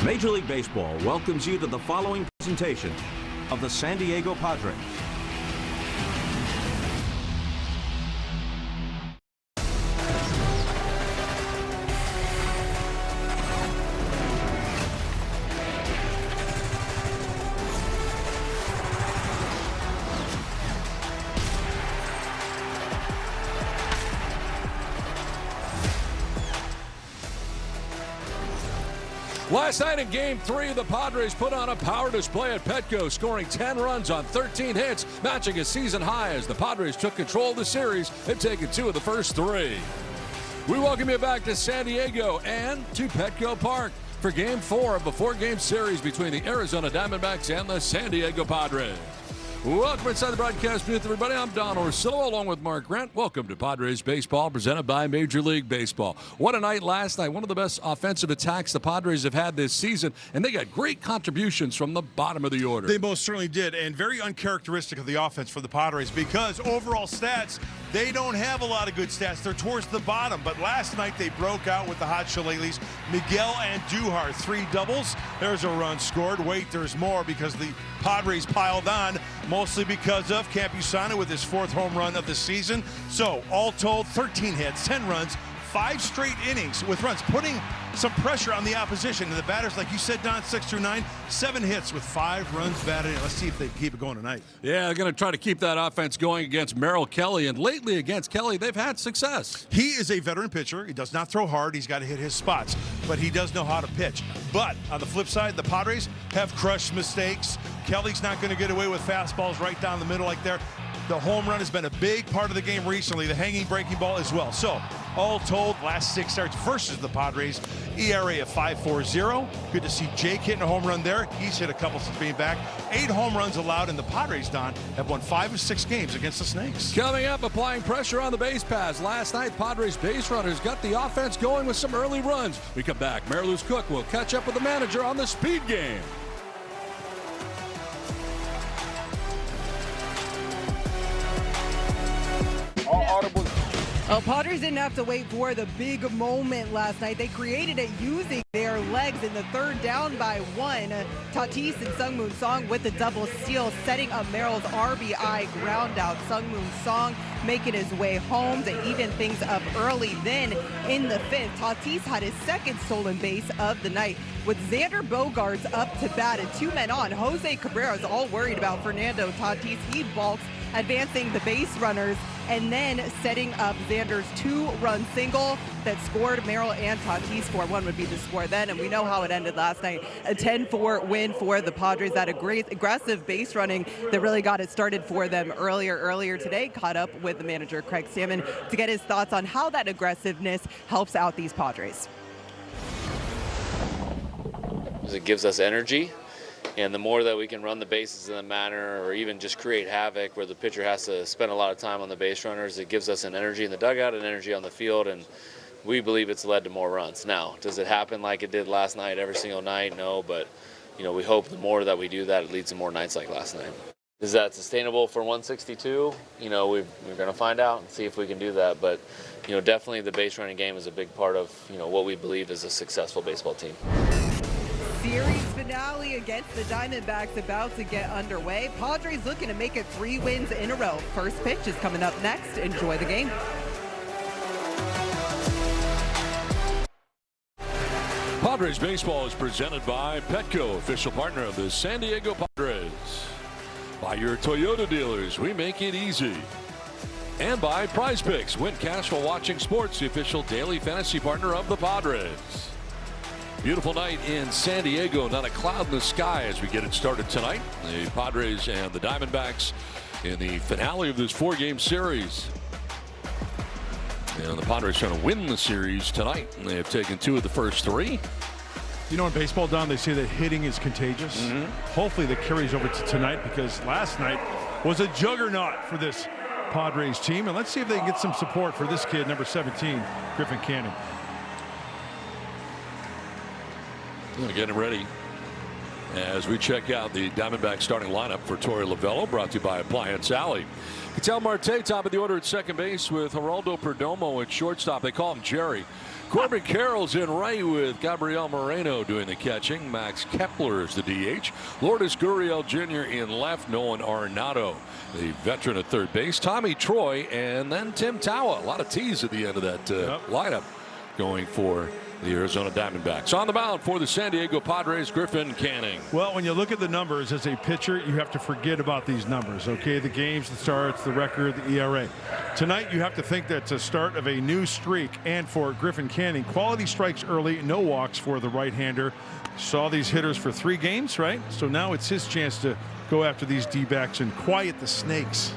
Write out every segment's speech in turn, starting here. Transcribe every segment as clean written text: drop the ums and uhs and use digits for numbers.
Major League Baseball welcomes you to the following presentation of the San Diego Padres. Last night in Game 3, the Padres put on a power display at Petco, scoring 10 runs on 13 hits, matching a season high as the Padres took control of the series and taken 2 of the first 3. We welcome you back to San Diego and to Petco Park for Game 4 of a 4-game series between the Arizona Diamondbacks and the San Diego Padres. Welcome inside the broadcast booth, everybody. I'm Don Orsillo along with Mark Grant. Welcome to Padres Baseball, presented by Major League Baseball. What a night last night. One of the best offensive attacks the Padres have had this season, and they got great contributions from the bottom of the order. They most certainly did, and very uncharacteristic of the offense for the Padres because overall stats, they don't have a lot of good stats. They're towards the bottom, but last night they broke out with the hot shillelaghs. Miguel Andujar, 3 doubles. There's a run scored. Wait, there's more because the Padres piled on, mostly because of Campusano with his 4th home run of the season. So, all told, 13 hits, 10 runs, 5 straight innings with runs, putting some pressure on the opposition. And the batters, like you said, Don, 6 through 9, 7 hits with 5 runs batted in. Let's see if they can keep it going tonight. Yeah, they're going to try to keep that offense going against Merrill Kelly. And lately against Kelly, they've had success. He is a veteran pitcher. He does not throw hard. He's got to hit his spots. But he does know how to pitch. But on the flip side, the Padres have crushed mistakes. Kelly's not going to get away with fastballs right down the middle like there. The home run has been a big part of the game recently, the hanging breaking ball as well. So, all told, last 6 starts versus the Padres, ERA of 5.40. Good to see Jake hitting a home run there. He's hit a couple since being back. 8 home runs allowed, and the Padres, Don, have won 5 of 6 games against the Snakes. Coming up, applying pressure on the base paths. Last night, Padres base runners got the offense going with some early runs. We come back. Mariluz Cook will catch up with the manager on the speed game. Well, Padres didn't have to wait for the big moment last night. They created it using their legs in the 3rd down by 1. Tatis and Sungmoon Song with the double steal, setting up Merrill's RBI ground out. Sungmoon Song making his way home to even things up early. Then in the 5th, Tatis had his 2nd stolen base of the night. With Xander Bogaerts up to bat and 2 men on, Jose Cabrera is all worried about Fernando Tatis. He balks, advancing the base runners and then setting up Xander's 2-run single that scored Merrill and Tatis. 4-1 would be the score then, and we know how it ended last night. A 10-4 win for the Padres. That a great aggressive base running that really got it started for them earlier today. Caught up with the manager, Craig Stammen, to get his thoughts on how that aggressiveness helps out these Padres. It gives us energy, and the more that we can run the bases in a manner or even just create havoc where the pitcher has to spend a lot of time on the base runners, it gives us an energy in the dugout and energy on the field, and we believe it's led to more runs. Now, does it happen like it did last night every single night? No, but we hope the more that we do that, it leads to more nights like last night. Is that sustainable for 162? We're going to find out and see if we can do that, but definitely the base running game is a big part of what we believe is a successful baseball team. Series finale against the Diamondbacks about to get underway. Padres looking to make it 3 wins in a row. First pitch is coming up next. Enjoy the game. Padres Baseball is presented by Petco, official partner of the San Diego Padres. By your Toyota dealers, we make it easy. And by Prize Picks, win cash while watching sports, the official daily fantasy partner of the Padres. Beautiful night in San Diego, not a cloud in the sky as we get it started tonight. The Padres and the Diamondbacks in the finale of this 4-game series. And the Padres trying to win the series tonight. They have taken 2 of the first 3. In baseball, Don, they say that hitting is contagious. Hopefully that carries over to tonight, because last night was a juggernaut for this Padres team. And let's see if they can get some support for this kid, number 17, Griffin Canning. Getting ready as we check out the Diamondback starting lineup for Torey Lovullo, brought to you by Appliance Alley. Ketel Marte top of the order at second base with Geraldo Perdomo at shortstop. They call him Jerry. Corbin Carroll's in right with Gabriel Moreno doing the catching. Max Kepler is the DH. Lourdes Gurriel Jr. in left. Nolan Arenado, the veteran at third base. Tommy Troy, and then Tim Tawa. A lot of T's at the end of that lineup going for the Arizona Diamondbacks. On the mound for the San Diego Padres, Griffin Canning. Well, when you look at the numbers as a pitcher, you have to forget about these numbers, okay? The games, the starts, the record, the ERA. Tonight, you have to think that's a start of a new streak. And for Griffin Canning, quality strikes early, no walks for the right-hander. Saw these hitters for 3 games, right? So now it's his chance to go after these D-backs and quiet the snakes.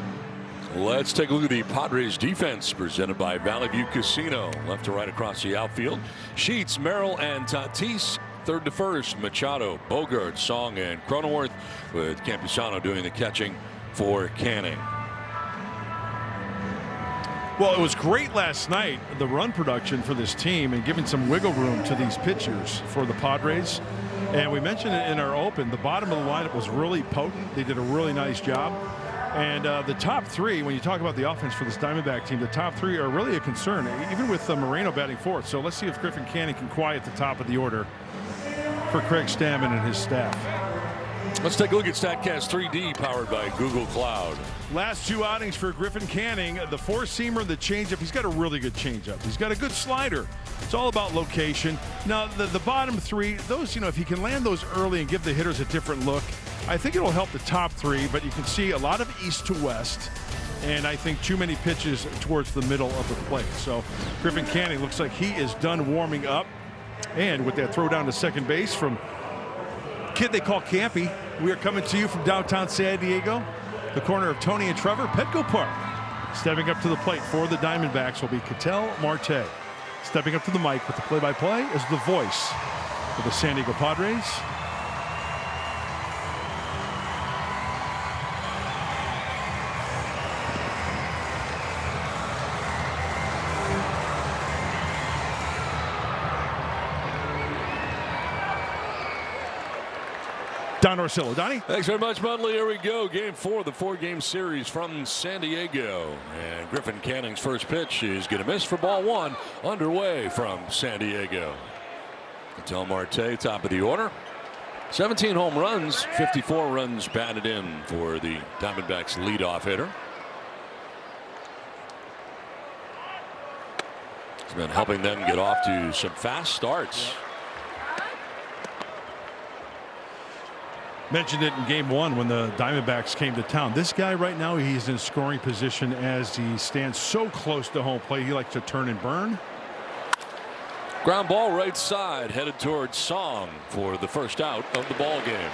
Let's take a look at the Padres defense presented by Valley View Casino. Left to right across the outfield. Sheets, Merrill, and Tatis. Third to first, Machado, Bogart, Song, and Cronenworth, with Campusano doing the catching for Canning. Well, it was great last night, the run production for this team and giving some wiggle room to these pitchers for the Padres. And we mentioned it in our open, the bottom of the lineup was really potent. They did a really nice job. And the top 3, when you talk about the offense for this Diamondback team, the top 3 are really a concern, even with Moreno batting fourth. So let's see if Griffin Canning can quiet the top of the order for Craig Stammen and his staff. Let's take a look at StatCast 3D, powered by Google Cloud. Last 2 outings for Griffin Canning, the 4-seamer, the changeup. He's got a really good changeup. He's got a good slider. It's all about location. Now, the bottom 3, those, if he can land those early and give the hitters a different look, I think it'll help the top 3, but you can see a lot of east to west, and I think too many pitches towards the middle of the plate. So Griffin Canning looks like he is done warming up, and with that throw down to second base from kid they call Campy, we are coming to you from downtown San Diego, the corner of Tony and Trevor, Petco Park. Stepping up to the plate for the Diamondbacks will be Ketel Marte. Stepping up to the mic with the play-by-play is the voice of the San Diego Padres, Don Orsillo. Donnie? Thanks very much, Mudley. Here we go. Game 4 of the 4-game series from San Diego. And Griffin Canning's first pitch is going to miss for ball 1, underway from San Diego. Ketel Marte, top of the order. 17 home runs, 54 runs batted in for the Diamondbacks leadoff hitter. He's been helping them get off to some fast starts. Mentioned it in game 1 when the Diamondbacks came to town. This guy right now, he's in scoring position as he stands so close to home plate. He likes to turn and burn. Ground ball right side, headed towards Song for the first out of the ball game.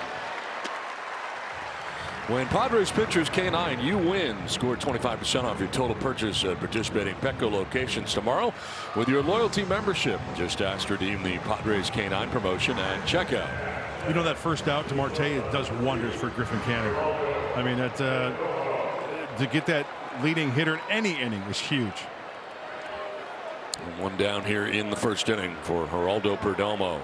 When Padres pitchers K9, you win. Score 25% off your total purchase at participating Petco locations tomorrow with your loyalty membership. Just ask to redeem the Padres K9 promotion at checkout. You know, that first out to Marte, it does wonders for Griffin Canning. I mean, that to get that leading hitter in any inning is huge. And 1 down here in the first inning for Geraldo Perdomo.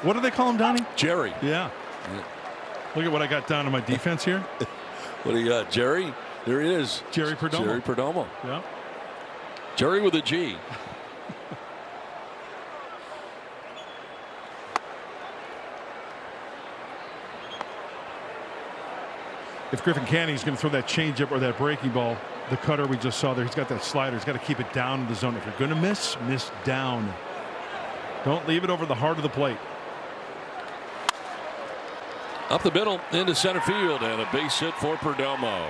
What do they call him, Donnie? Jerry. Yeah. Look at what I got down on my defense here. What do you got, Jerry? There he is. Jerry Perdomo. Jerry Perdomo. Yeah. Jerry with a G. If Griffin Canning's going to throw that changeup or that breaking ball, the cutter we just saw there, he's got that slider. He's got to keep it down in the zone. If you're going to miss down. Don't leave it over the heart of the plate. Up the middle into center field, and a base hit for Perdomo.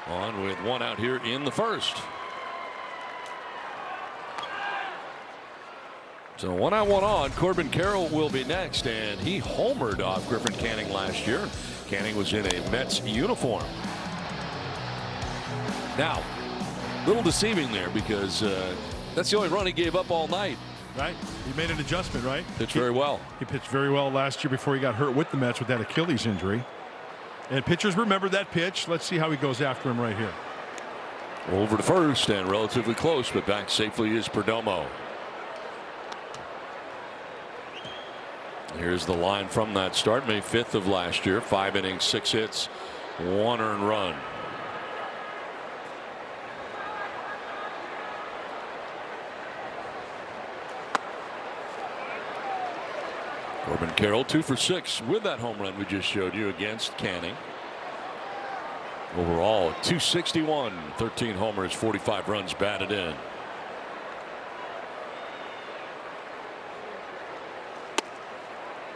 On with 1 out here in the first. So 1 out, 1 on. Corbin Carroll will be next, and he homered off Griffin Canning last year. Canning was in a Mets uniform. Now, a little deceiving there because that's the only run he gave up all night. Right. He made an adjustment, right? Pitched very well. He pitched very well last year before he got hurt with the Mets with that Achilles injury. And pitchers remember that pitch. Let's see how he goes after him right here. Over to first and relatively close, but back safely is Perdomo. Here's the line from that start. May 5th of last year. 5 innings, 6 hits, 1 earned run. Corbin Carroll 2 for 6 with that home run we just showed you against Canning. Overall 261, 13 homers, 45 runs batted in.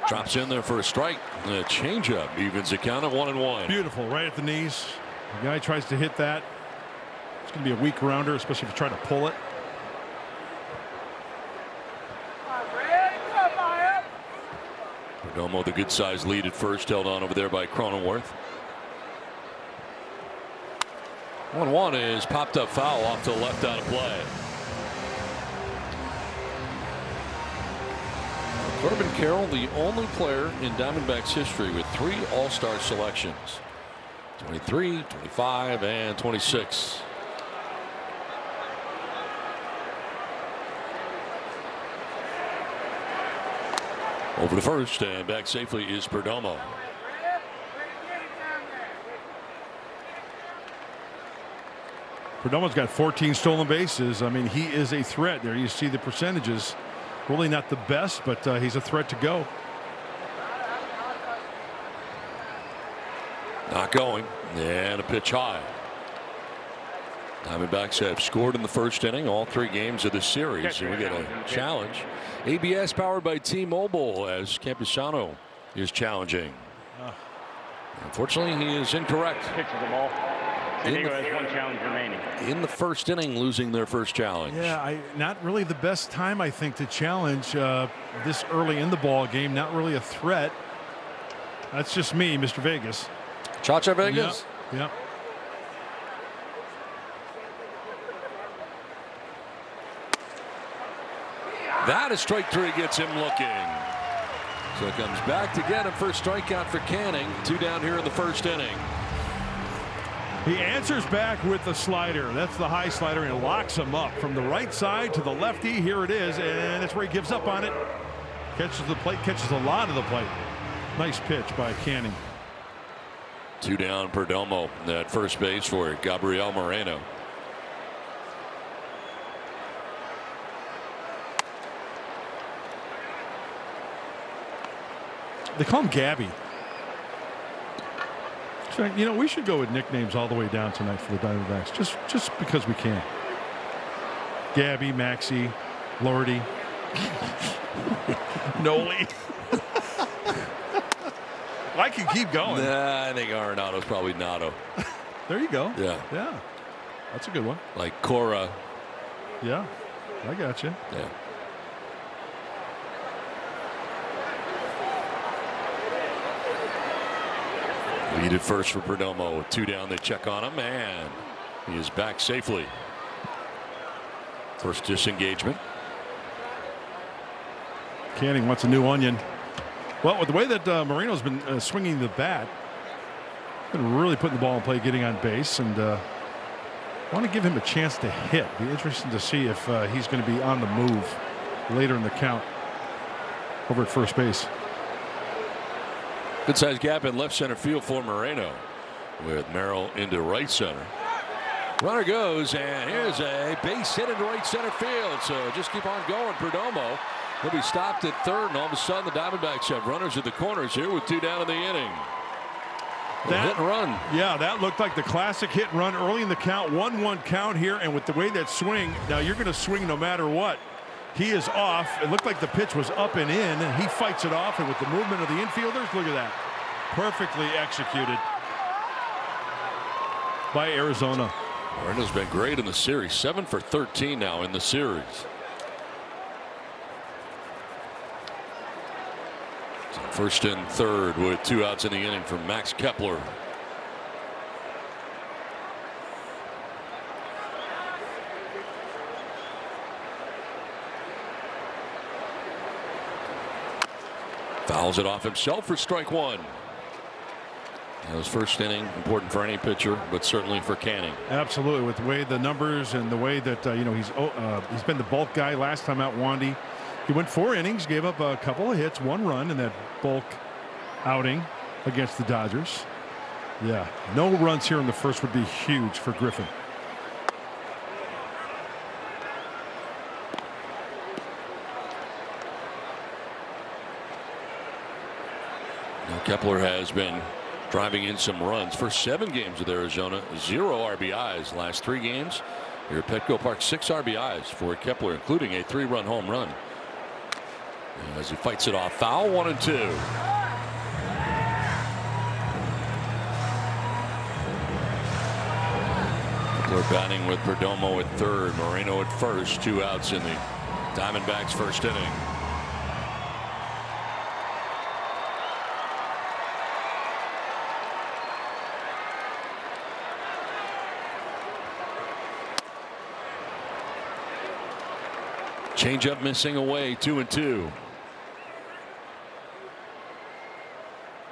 Drops in there for a strike. The changeup evens the count at 1-1. Beautiful, right at the knees. The guy tries to hit that. It's going to be a weak rounder, especially if you try to pull it. Perdomo, the good sized lead at first, held on over there by Cronenworth. 1-1 is popped up foul off to the left out of play. Corbin Carroll, the only player in Diamondbacks history with 3 All-Star selections. 23, 25, and 26. Over to first, and back safely is Perdomo. Perdomo's got 14 stolen bases. I mean, he is a threat there. You see the percentages. Really not the best, but he's a threat to go. Not going, and a pitch high. Diamondbacks have scored in the first inning all 3 games of the series, and we get a challenge. ABS powered by T-Mobile as Campusano is challenging. Unfortunately, he is incorrect. San Diego has 1 challenge remaining. In the first inning, losing their first challenge. Yeah, not really the best time, I think, to challenge this early in the ball game. Not really a threat. That's just me, Mr. Vegas. Cha-Cha Vegas? Yep. That is strike 3, gets him looking. So it comes back to get him. First strikeout for Canning. 2 down here in the first inning. He answers back with the slider. That's the high slider, and it locks him up from the right side to the lefty. Here it is, and that's where he gives up on it. Catches the plate, catches a lot of the plate. Nice pitch by Canning. 2 down, Perdomo at first base for Gabriel Moreno. They call him Gabby. You know, we should go with nicknames all the way down tonight for the Diamondbacks, just because we can. Gabby, Maxie, Lordy, Noli. I can keep going. Nah, I think Arenado's probably Nato. There you go. Yeah. That's a good one. Like Cora. Yeah, I got you. Yeah. Lead at first for Perdomo. With 2 down, they check on him, and he is back safely. First disengagement. Canning wants a new onion. Well, with the way that Moreno's been swinging the bat, been really putting the ball in play, getting on base, and want to give him a chance to hit. Be interesting to see if he's going to be on the move later in the count over at first base. Good sized gap in left center field for Moreno, with Merrill into right center. Runner goes, and here's a base hit into right center field. So just keep on going. Perdomo will be stopped at third, and all of a sudden the Diamondbacks have runners at the corners here with 2 down in the inning. Hit and run. Yeah, that looked like the classic hit and run early in the count. 1-1 count here, and with the way that swing, now you're going to swing no matter what. He is off. It looked like the pitch was up and in, and he fights it off, and with the movement of the infielders, look at that. Perfectly executed by Arizona. Moreno's been great in the series. 7 for 13 now in the series. So first and third with 2 outs in the inning from Max Kepler. Fouls it off himself for strike 1. That was first inning, important for any pitcher, but certainly for Canning. Absolutely, with the way the numbers and the way that you know, he's been the bulk guy. Last time out, Wandy, he went 4 innings, gave up a couple of hits, 1 run in that bulk outing against the Dodgers. Yeah, no runs here in the first would be huge for Griffin. Now Kepler has been driving in some runs. First 7 games with Arizona, 0 RBIs. Last 3 games here at Petco Park, 6 RBIs for Kepler, including a 3-run home run. As he fights it off, foul, 1-2. Kepler batting with Perdomo at third, Moreno at first. 2 outs in the Diamondbacks' first inning. Changeup missing away, 2-2.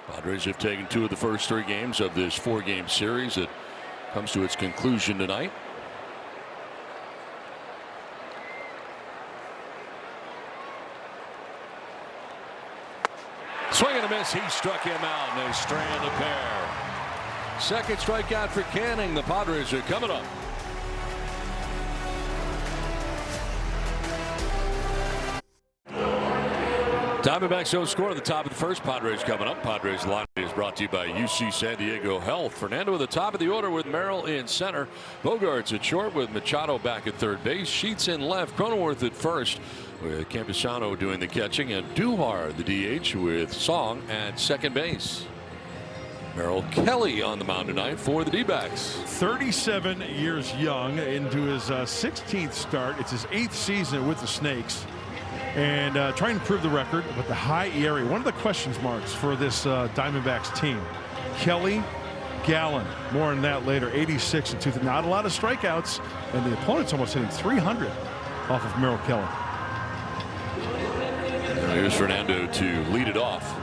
Padres have taken 2 of the first 3 games of this 4-game series that comes to its conclusion tonight. Swing and a miss. He struck him out, and they strand a pair. Second strikeout for Canning. The Padres are coming up. Diamondbacks don't score at the top of the first. Padres coming up. Padres line is brought to you by UC San Diego Health. Fernando at the top of the order with Merrill in center. Bogarts at short with Machado back at third base. Sheets in left. Cronenworth at first with Campusano doing the catching. And Duhar the DH with Song at second base. Merrill Kelly on the mound tonight for the D-backs. 37 years young, into his 16th start. It's his 8th season with the Snakes. And trying to improve the record with the high ERA. One of the question marks for this Diamondbacks team. Kelly, Gallen. More on that later. 86 and 2. Not a lot of strikeouts. And the opponent's almost hitting 300 off of Merrill Kelly. And here's Fernando to lead it off.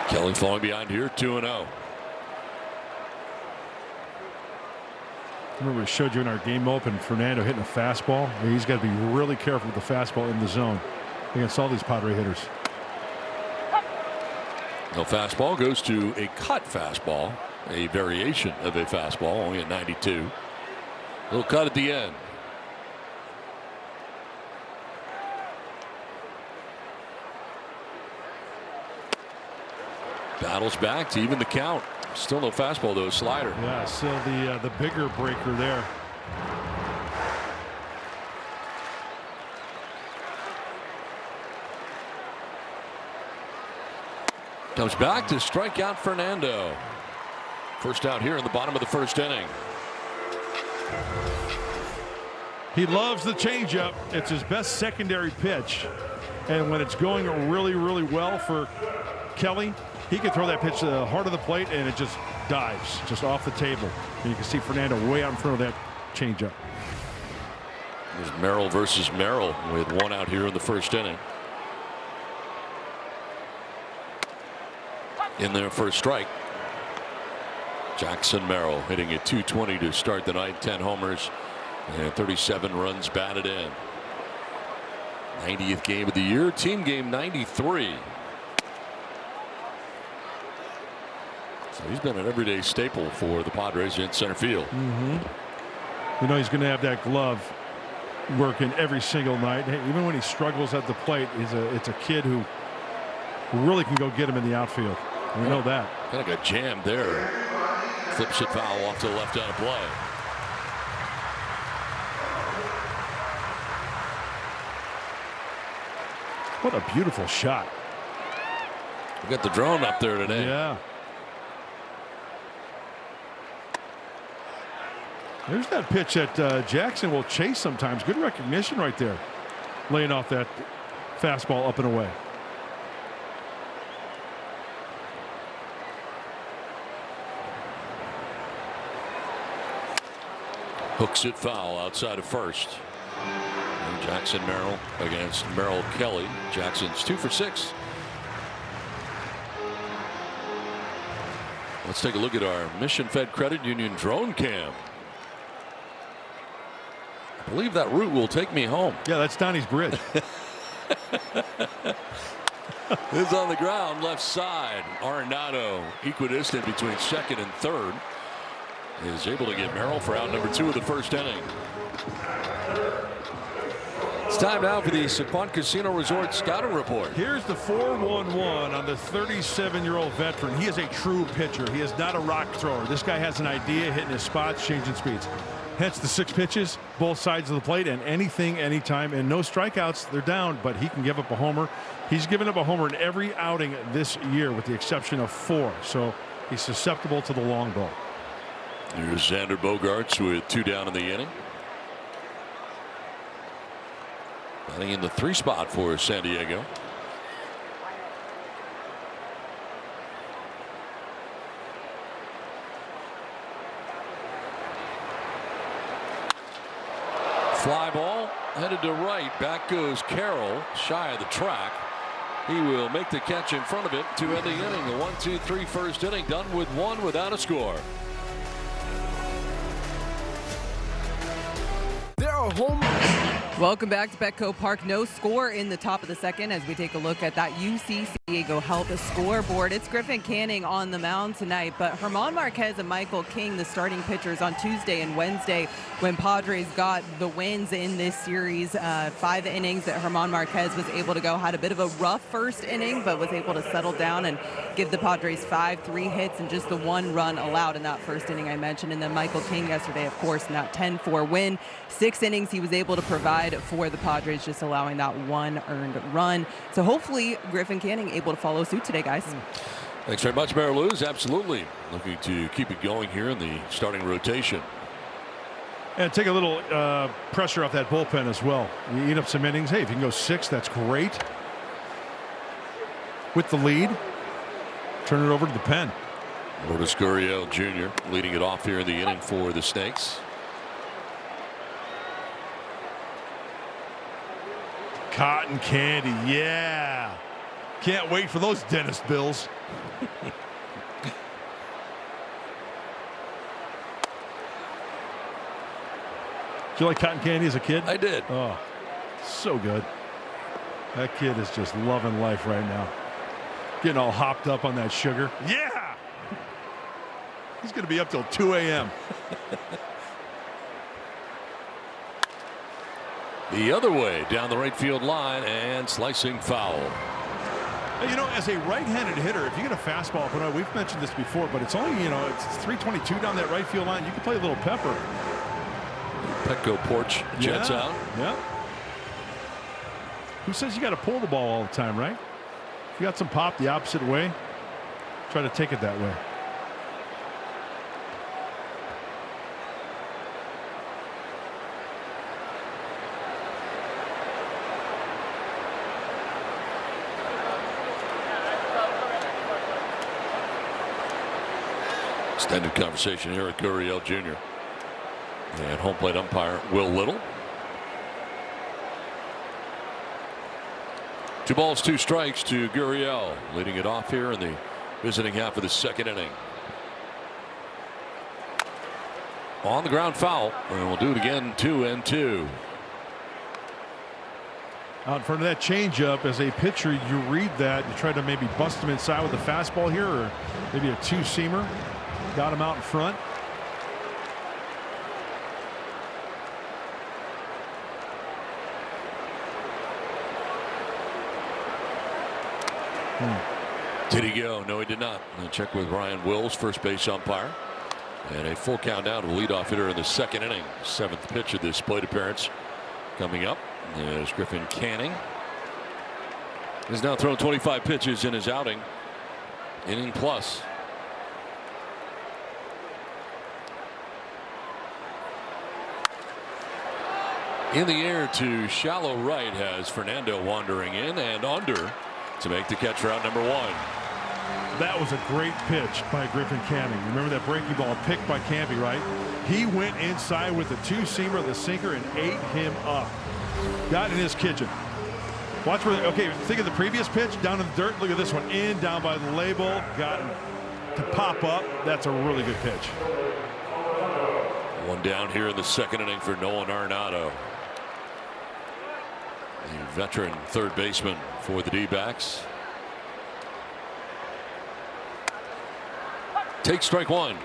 Kelly falling behind here, 2-0. Remember, we showed you in our game open, Fernando hitting a fastball. He's got to be really careful with the fastball in the zone against all these Padre hitters. No fastball, goes to a cut fastball, a variation of a fastball, only at 92. Little cut at the end. Battles back to even the count. Still no fastball though. Slider. Yeah, so the bigger breaker there. Comes back to strike out Fernando. First out here in the bottom of the first inning. He loves the changeup. It's his best secondary pitch, and when it's going really, really well for Kelly, he can throw that pitch to the heart of the plate and it just dives just off the table. And you can see Fernando way out in front of that changeup. There's Merrill versus Merrill with 1 out here in the first inning. In their first strike, Jackson Merrill hitting at .220 to start the night. 10 homers and 37 runs batted in. 90th game of the year. Team game 93. So he's been an everyday staple for the Padres in center field. You know he's going to have that glove working every single night. Hey, even when he struggles at the plate, it's a kid who really can go get him in the outfield. We know that. Kind of got jammed there. Flips it foul off to the left out of play. What a beautiful shot. We got the drone up there today. Yeah. There's that pitch that Jackson will chase sometimes. Good recognition right there. Laying off that fastball up and away. Hooks it foul outside of first. And Jackson Merrill against Merrill Kelly. Jackson's 2 for 6. Let's take a look at our Mission Fed Credit Union drone cam. I believe that route will take me home. Yeah, that's Donnie's bridge. Is on the ground, left side. Arenado, equidistant between second and third, is able to get Merrill for out number 2 of the first inning. It's time now for the Sequan Casino Resort Scouting Report. Here's the 4-1-1 on the 37-year-old veteran. He is a true pitcher. He is not a rock thrower. This guy has an idea, hitting his spots, changing speeds. Hence the 6 pitches, both sides of the plate, and anything, anytime, and no strikeouts. They're down, but he can give up a homer. He's given up a homer in every outing this year, with the exception of 4. So he's susceptible to the long ball. Here's Xander Bogaerts with 2 down in the inning. Batting in the 3 spot for San Diego. Fly ball headed to right. Back goes Carroll, shy of the track. He will make the catch in front of it to end the inning. The 1-2-3 first inning done with 1 without a score. There are home. Welcome back to Petco Park. No score in the top of the second as we take a look at that UC San Diego Health scoreboard. It's Griffin Canning on the mound tonight, but German Marquez and Michael King, the starting pitchers on Tuesday and Wednesday when Padres got the wins in this series. 5 innings that German Marquez was able to go. Had a bit of a rough first inning, but was able to settle down and give the Padres 3 hits and just the 1 run allowed in that first inning I mentioned. And then Michael King yesterday, of course, in that 10-4 win. 6 innings he was able to provide for the Padres, just allowing that 1 earned run. So hopefully Griffin Canning able to follow suit today, guys. Thanks very much, Mary Luz. Absolutely. Looking to keep it going here in the starting rotation. And take a little pressure off that bullpen as well. You eat up some innings. Hey, if you can go 6, that's great. With the lead, turn it over to the pen. Lourdes Gurriel Jr. leading it off here in the inning for the Snakes. Cotton candy, yeah. Can't wait for those dentist bills. Did you like cotton candy as a kid? I did. Oh, so good. That kid is just loving life right now. Getting all hopped up on that sugar. Yeah. He's going to be up till 2 a.m. The other way down the right field line and slicing foul. You know, as a right-handed hitter, if you get a fastball, but we've mentioned this before, but it's only, you know, it's 322 down that right field line. You can play a little pepper. Petco porch jets out. Yeah. Who says you got to pull the ball all the time, right? If you got some pop the opposite way, try to take it that way. Extended conversation here at Gurriel Jr. and home plate umpire Will Little. 2 balls, 2 strikes to Gurriel, leading it off here in the visiting half of the second inning. On the ground foul, and we'll do it again. 2-2. Out in front of that changeup, as a pitcher, you read that, you try to maybe bust him inside with a fastball here, or maybe a 2-seamer. Got him out in front. Did he go? No, he did not. I'll check with Ryan Wills, first base umpire. And a full count down to the leadoff hitter in the second inning. 7th pitch of this plate appearance coming up. There's Griffin Canning. He's now thrown 25 pitches in his outing. Inning plus. In the air to shallow right has Fernando wandering in and under to make the catch route number 1. That was a great pitch by Griffin Canning. Remember that breaking ball picked by Campy, right? He went inside with the 2-seamer, the sinker, and ate him up. Got in his kitchen. Watch where, okay, think of the previous pitch, down in the dirt. Look at this one, in, down by the label. Got him. to pop up, that's a really good pitch. One down here in the second inning for Nolan Arenado, the veteran third baseman for the D-backs. Take strike one.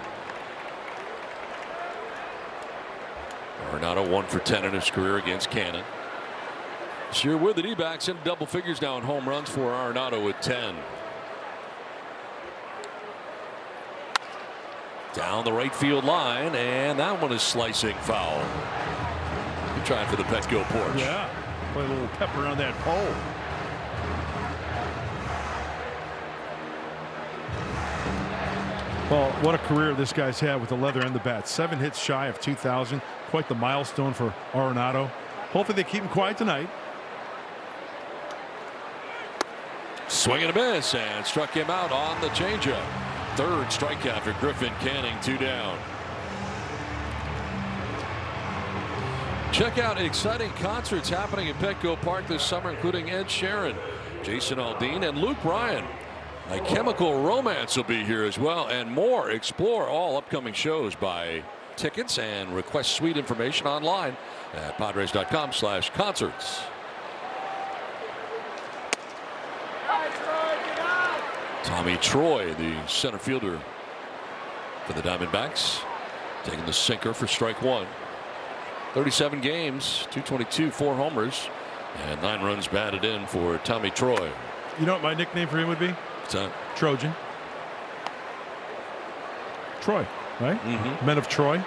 Arenado 1 for 10 in his career against Cannon. This year with the D-backs in double figures now in home runs for Arenado with 10. Down the right field line, and that one is slicing foul. He tried for the Petco porch. Yeah, play a little pepper on that pole. Well, what a career this guy's had with the leather and the bat. 7 hits shy of 2,000. Quite the milestone for Arenado. Hopefully they keep him quiet tonight. Swing and a miss, and struck him out on the changeup. Third strikeout for Griffin Canning, 2 down. Check out exciting concerts happening at Petco Park this summer, including Ed Sheeran, Jason Aldean, and Luke Bryan. A Chemical Romance will be here as well, and more. Explore all upcoming shows. Buy tickets and request suite information online at Padres.com/concerts. Tommy Troy, the center fielder for the Diamondbacks, taking the sinker for strike one. 37 games, 222, 4 homers, and 9 runs batted in for Tommy Troy. You know what my nickname for him would be? What's that? Trojan. Troy, right? Mm-hmm. Men of Troy.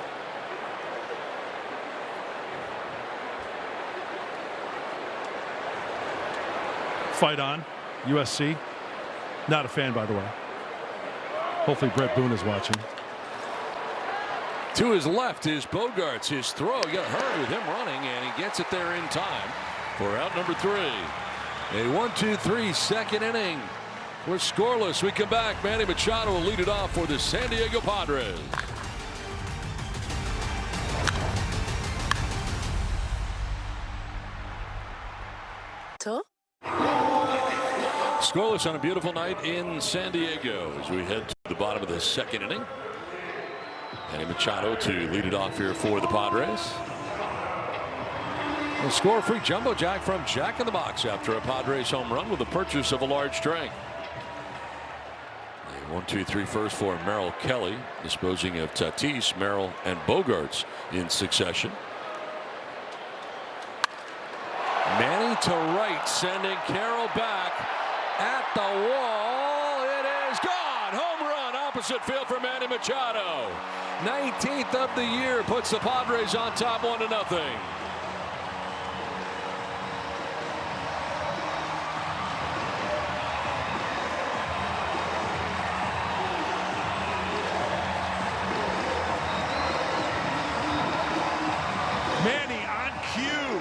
Fight on. USC. Not a fan, by the way. Hopefully Brett Boone is watching. To his left is Bogarts. His throw, you got to hurry with him running, and he gets it there in time for out number 3. A 1-2-3 second inning. We're scoreless. We come back. Manny Machado will lead it off for the San Diego Padres. Scoreless on a beautiful night in San Diego as we head to the bottom of the second inning. Manny Machado to lead it off here for the Padres. A score-free jumbo jack from Jack in the Box after a Padres home run with the purchase of a large drink. A 1-2-3 first for Merrill Kelly, disposing of Tatis, Merrill, and Bogarts in succession. Manny to right, sending Carroll back at the wall. It is gone. Home run opposite field for Manny Machado. 19th of the year puts the Padres on top 1-0. Manny on cue.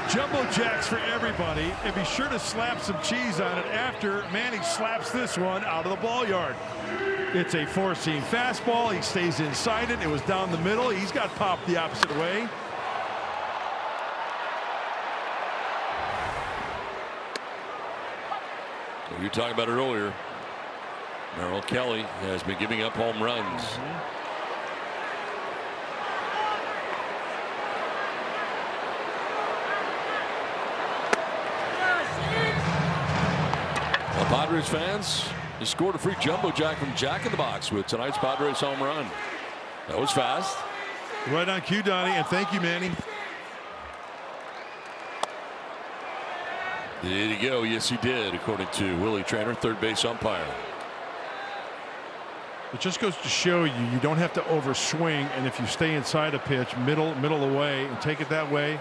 Jumbo jacks for everybody, and be sure to slap some cheese on it after Manny slaps this one out of the ball yard. It's a four-seam fastball. He stays inside it. It was down the middle. He's got popped the opposite way. You were talking about it earlier. Merrill Kelly has been giving up home runs. Well, Padres fans, he scored a free jumbo jack from Jack in the Box with tonight's Padres home run. That was fast. Right on cue, Donnie, and thank you, Manny. Did he go? Yes, he did, according to Willie Traynor, third base umpire. It just goes to show you, you don't have to overswing, and if you stay inside a pitch, middle away, and take it that way,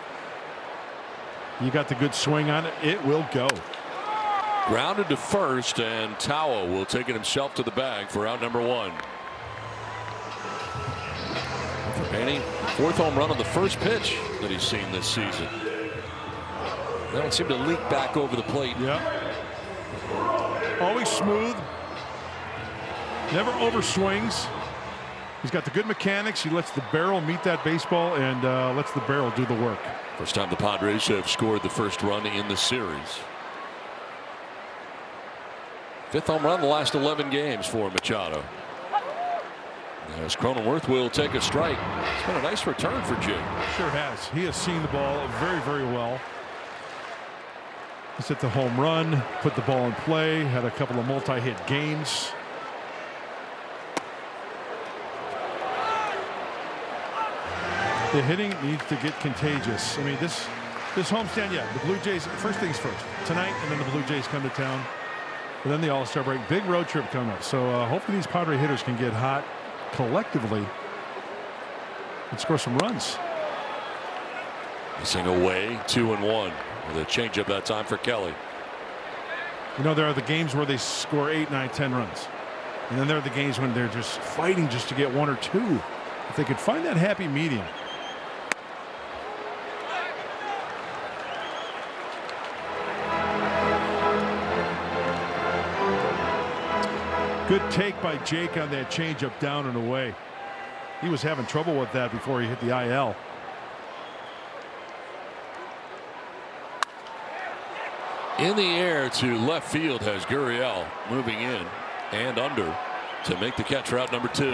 you got the good swing on it, it will go. Grounded to first, and Tawa will take it himself to the bag for out number 1. For Manny, 4th home run on the first pitch that he's seen this season. They don't seem to leak back over the plate. Yeah. Always smooth. Never overswings. He's got the good mechanics. He lets the barrel meet that baseball and lets the barrel do the work. First time the Padres have scored the first run in the series. 5th home run in the last 11 games for Machado. As Cronenworth will take a strike. It's been a nice return for Jake. Sure has. He has seen the ball very, very well. He's hit the home run, put the ball in play, had a couple of multi-hit games. The hitting needs to get contagious. I mean, this homestand, yeah, the Blue Jays, first things first. Tonight, and then the Blue Jays come to town. And then the All-Star break. Big road trip coming up. So hopefully these Padre hitters can get hot collectively and score some runs. Missing away 2-1 with a changeup that time for Kelly. You know, there are the games where they score 8, 9, 10 runs. And then there are the games when they're just fighting just to get 1 or 2. If they could find that happy medium. Good take by Jake on that changeup down and away. He was having trouble with that before he hit the IL. In the air to left field has Gurriel moving in and under to make the catch route number 2.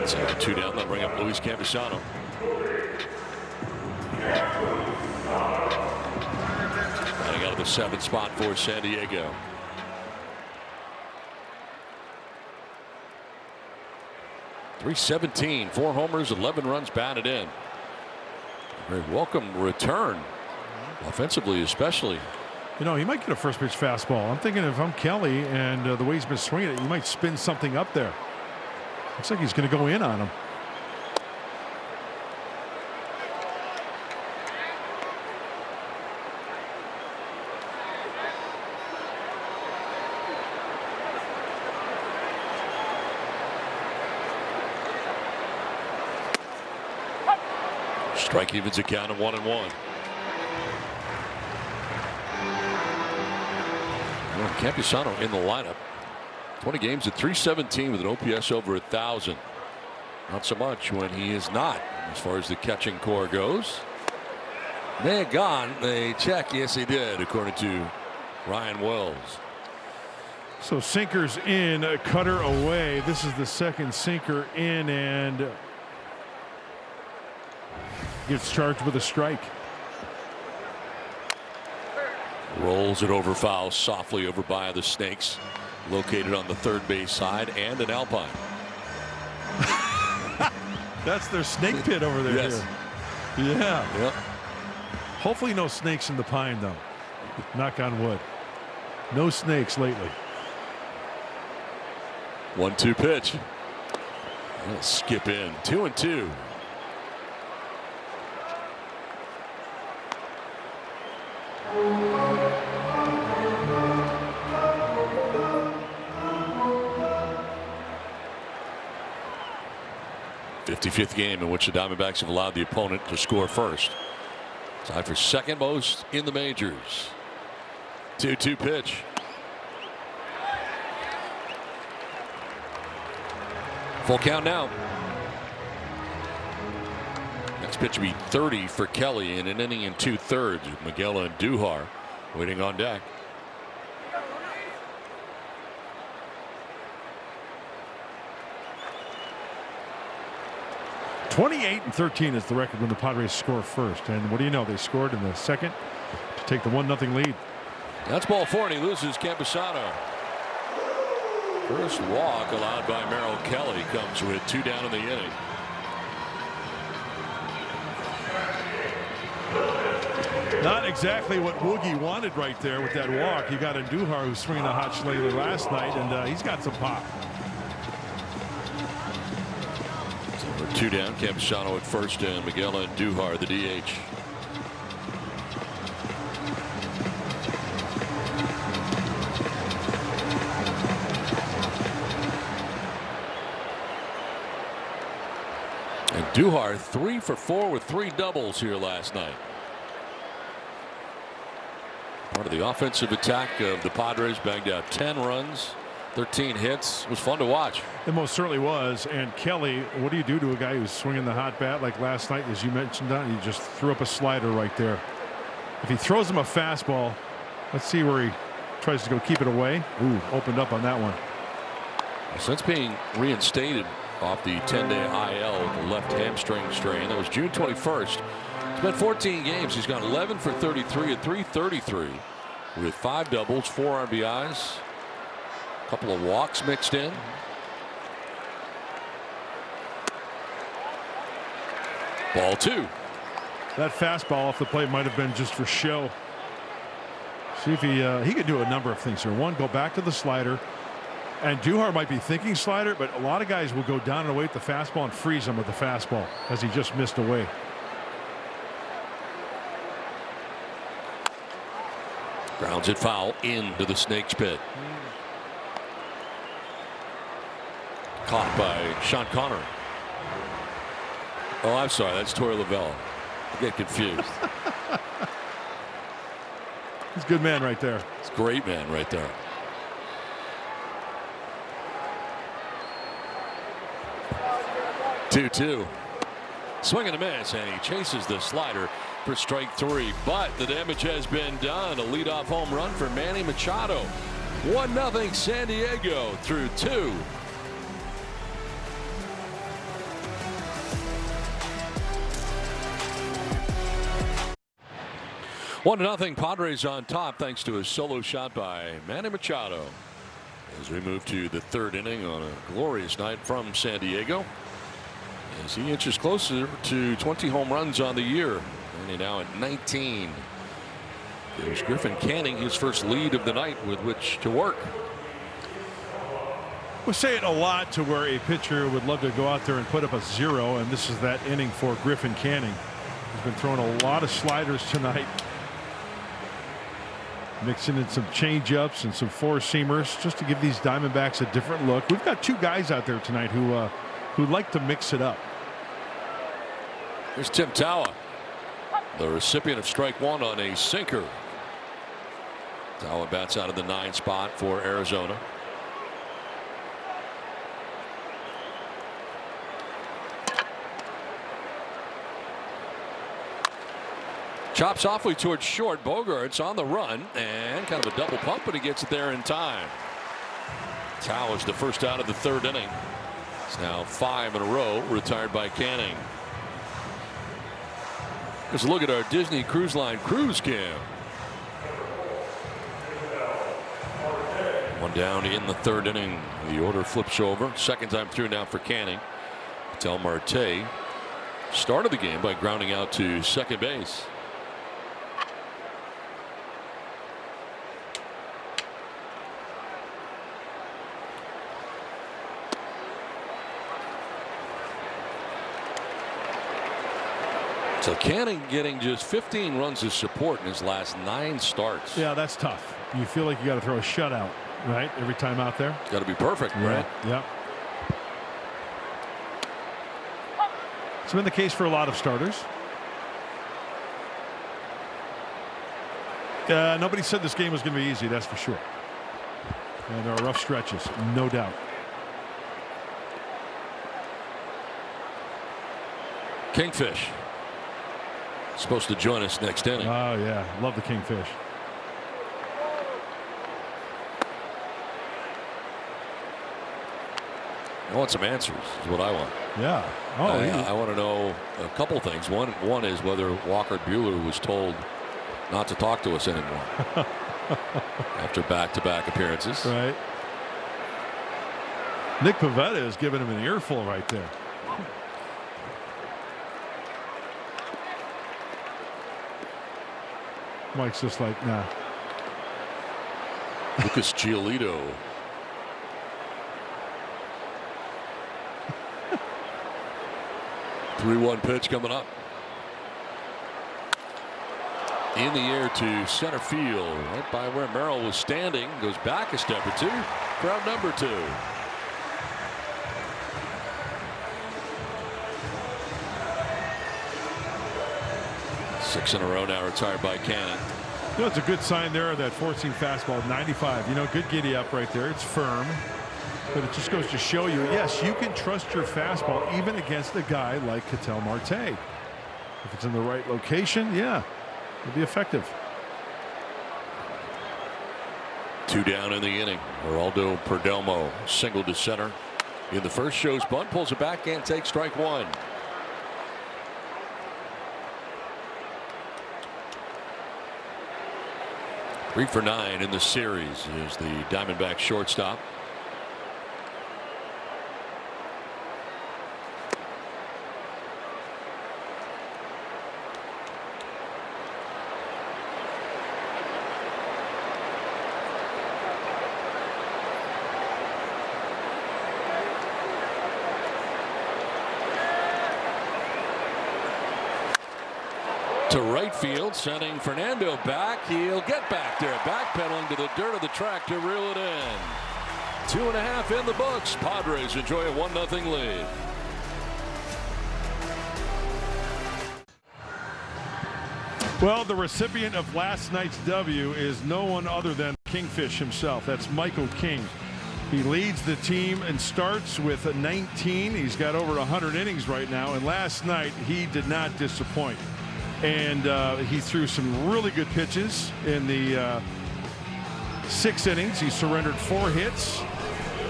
So 2 down. They'll bring up Luis Campusano. Batting out of the 7th spot for San Diego. .317, 4 homers, 11 runs batted in. Very welcome return, offensively especially. You know, he might get a first pitch fastball. I'm thinking if I'm Kelly and the way he's been swinging it, he might spin something up there. Looks like he's going to go in on him. Strike evens a count of 1-1. Campusano in the lineup. 20 games at .317 with an OPS over 1,000. Not so much when he is not, as far as the catching core goes. May have gone. They check. Yes, he did, according to Ryan Wells. So sinkers in, cutter away. This is the second sinker in, and gets charged with a strike. Rolls it over foul softly over by the Snakes, located on the third base side, and an Alpine. That's their snake pit over there. Yes. Yeah. Yep. Hopefully no snakes in the pine, though. Knock on wood. No snakes lately. 1-2 pitch. It'll skip in. 2-2. .55th game in which the Diamondbacks have allowed the opponent to score first. Tied for second most in the majors. 2-2 pitch. Full count now. Next pitch will be 30 for Kelly in an inning and 2/3. Miguel and Duhar waiting on deck. .28-13 is the record when the Padres score first. And what do you know? They scored in the second to take the 1-0 lead. That's ball 4, and he loses Campusano. First walk allowed by Merrill Kelly comes with 2 down in the inning. Not exactly what Woogie wanted right there with that walk. You got Andujar who's swinging a hot Schlegel last night, and he's got some pop. So we're 2 down. Campusano at first, and Miguel Andujar the DH. And Duhar 3 for 4 with 3 doubles here last night. Part of the offensive attack of the Padres, bagged out 10 runs, 13 hits. It was fun to watch. It most certainly was. And Kelly, what do you do to a guy who's swinging the hot bat like last night, as you mentioned, Don? He just threw up a slider right there. If he throws him a fastball, let's see where he tries to go keep it away. Ooh, opened up on that one. Since being reinstated off the 10-day IL with the left hamstring strain, that was June 21st. It's been 14 games. He's gone 11 for 33 at .333 with 5 doubles, 4 RBIs, a couple of walks mixed in. Ball 2. That fastball off the plate might have been just for show. See if he could do a number of things here. One, go back to the slider. And Duhar might be thinking slider, but a lot of guys will go down and away with the fastball and freeze him with the fastball as he just missed away. Grounds it foul into the Snake's pit. Caught by Sean Connery. Oh, I'm sorry. That's Torey Lovullo. I get confused. He's a good man right there. It's a great man right there. Two. Swing and a miss, and he chases the slider for strike 3. But the damage has been done. A leadoff home run for Manny Machado. 1-0 San Diego through 2. One to nothing Padres on top thanks to a solo shot by Manny Machado. As we move to the 3rd inning on a glorious night from San Diego, as he inches closer to 20 home runs on the year, and he now at 19. There's Griffin Canning, his first lead of the night with which to work. We say it a lot to where a pitcher would love to go out there and put up a 0, and this is that inning for Griffin Canning. He's been throwing a lot of sliders tonight, mixing in some change-ups and some four-seamers just to give these Diamondbacks a different look. We've got 2 guys out there tonight who like to mix it up. Here's Tim Tawa, the recipient of strike 1 on a sinker. Tawa bats out of the 9 spot for Arizona. Chops awfully towards short. Bogart's on the run and kind of a double pump, but he gets it there in time. Tawa's the first out of the 3rd inning. It's now 5 in a row retired by Canning. Let's look at our Disney Cruise Line cruise cam. One down in the 3rd inning. The order flips over. Second time through now for Canning. Del Marte started the game by grounding out to second base. So Canning getting just 15 runs of support in his last 9 starts. Yeah, that's tough. You feel like you got to throw a shutout, right? Every time out there. Got to be perfect, right? Yeah. It's been the case for a lot of starters. Nobody said this game was going to be easy, that's for sure. And there are rough stretches, no doubt. Kingfish supposed to join us next inning. Oh yeah, love the Kingfish. I want some answers is what I want. Yeah. Oh, I want to know a couple things. One is whether Walker Buehler was told not to talk to us anymore after back-to-back appearances. Right. Nick Pivetta is giving him an earful right there. Mike's just like, nah. Lucas Giolito. (3-1) pitch coming up. In the air to center field, right by where Merrill was standing. Goes back a step or 2 for out number 2. Six in a row now retired by Cannon. You know, it's a good sign there, that four-seam fastball, 95. You know, good giddy up right there. It's firm. But it just goes to show you, yes, you can trust your fastball even against a guy like Ketel Marte. If it's in the right location, yeah, it'll be effective. 2 down in the inning. Geraldo Perdomo single to center in the first. Shows bunt, pulls it back, and takes strike 1. Three for 9 in the series is the Diamondbacks shortstop. To right field, sending Fernando back. He'll get back there, backpedaling to the dirt of the track to reel it in. 2.5 in the books. Padres enjoy a 1-0 lead. Well, the recipient of last night's W is no one other than Kingfish himself. That's Michael King. He leads the team and starts with 19. He's got over 100 innings right now, and last night he did not disappoint. And he threw some really good pitches in the 6 innings. He surrendered 4 hits,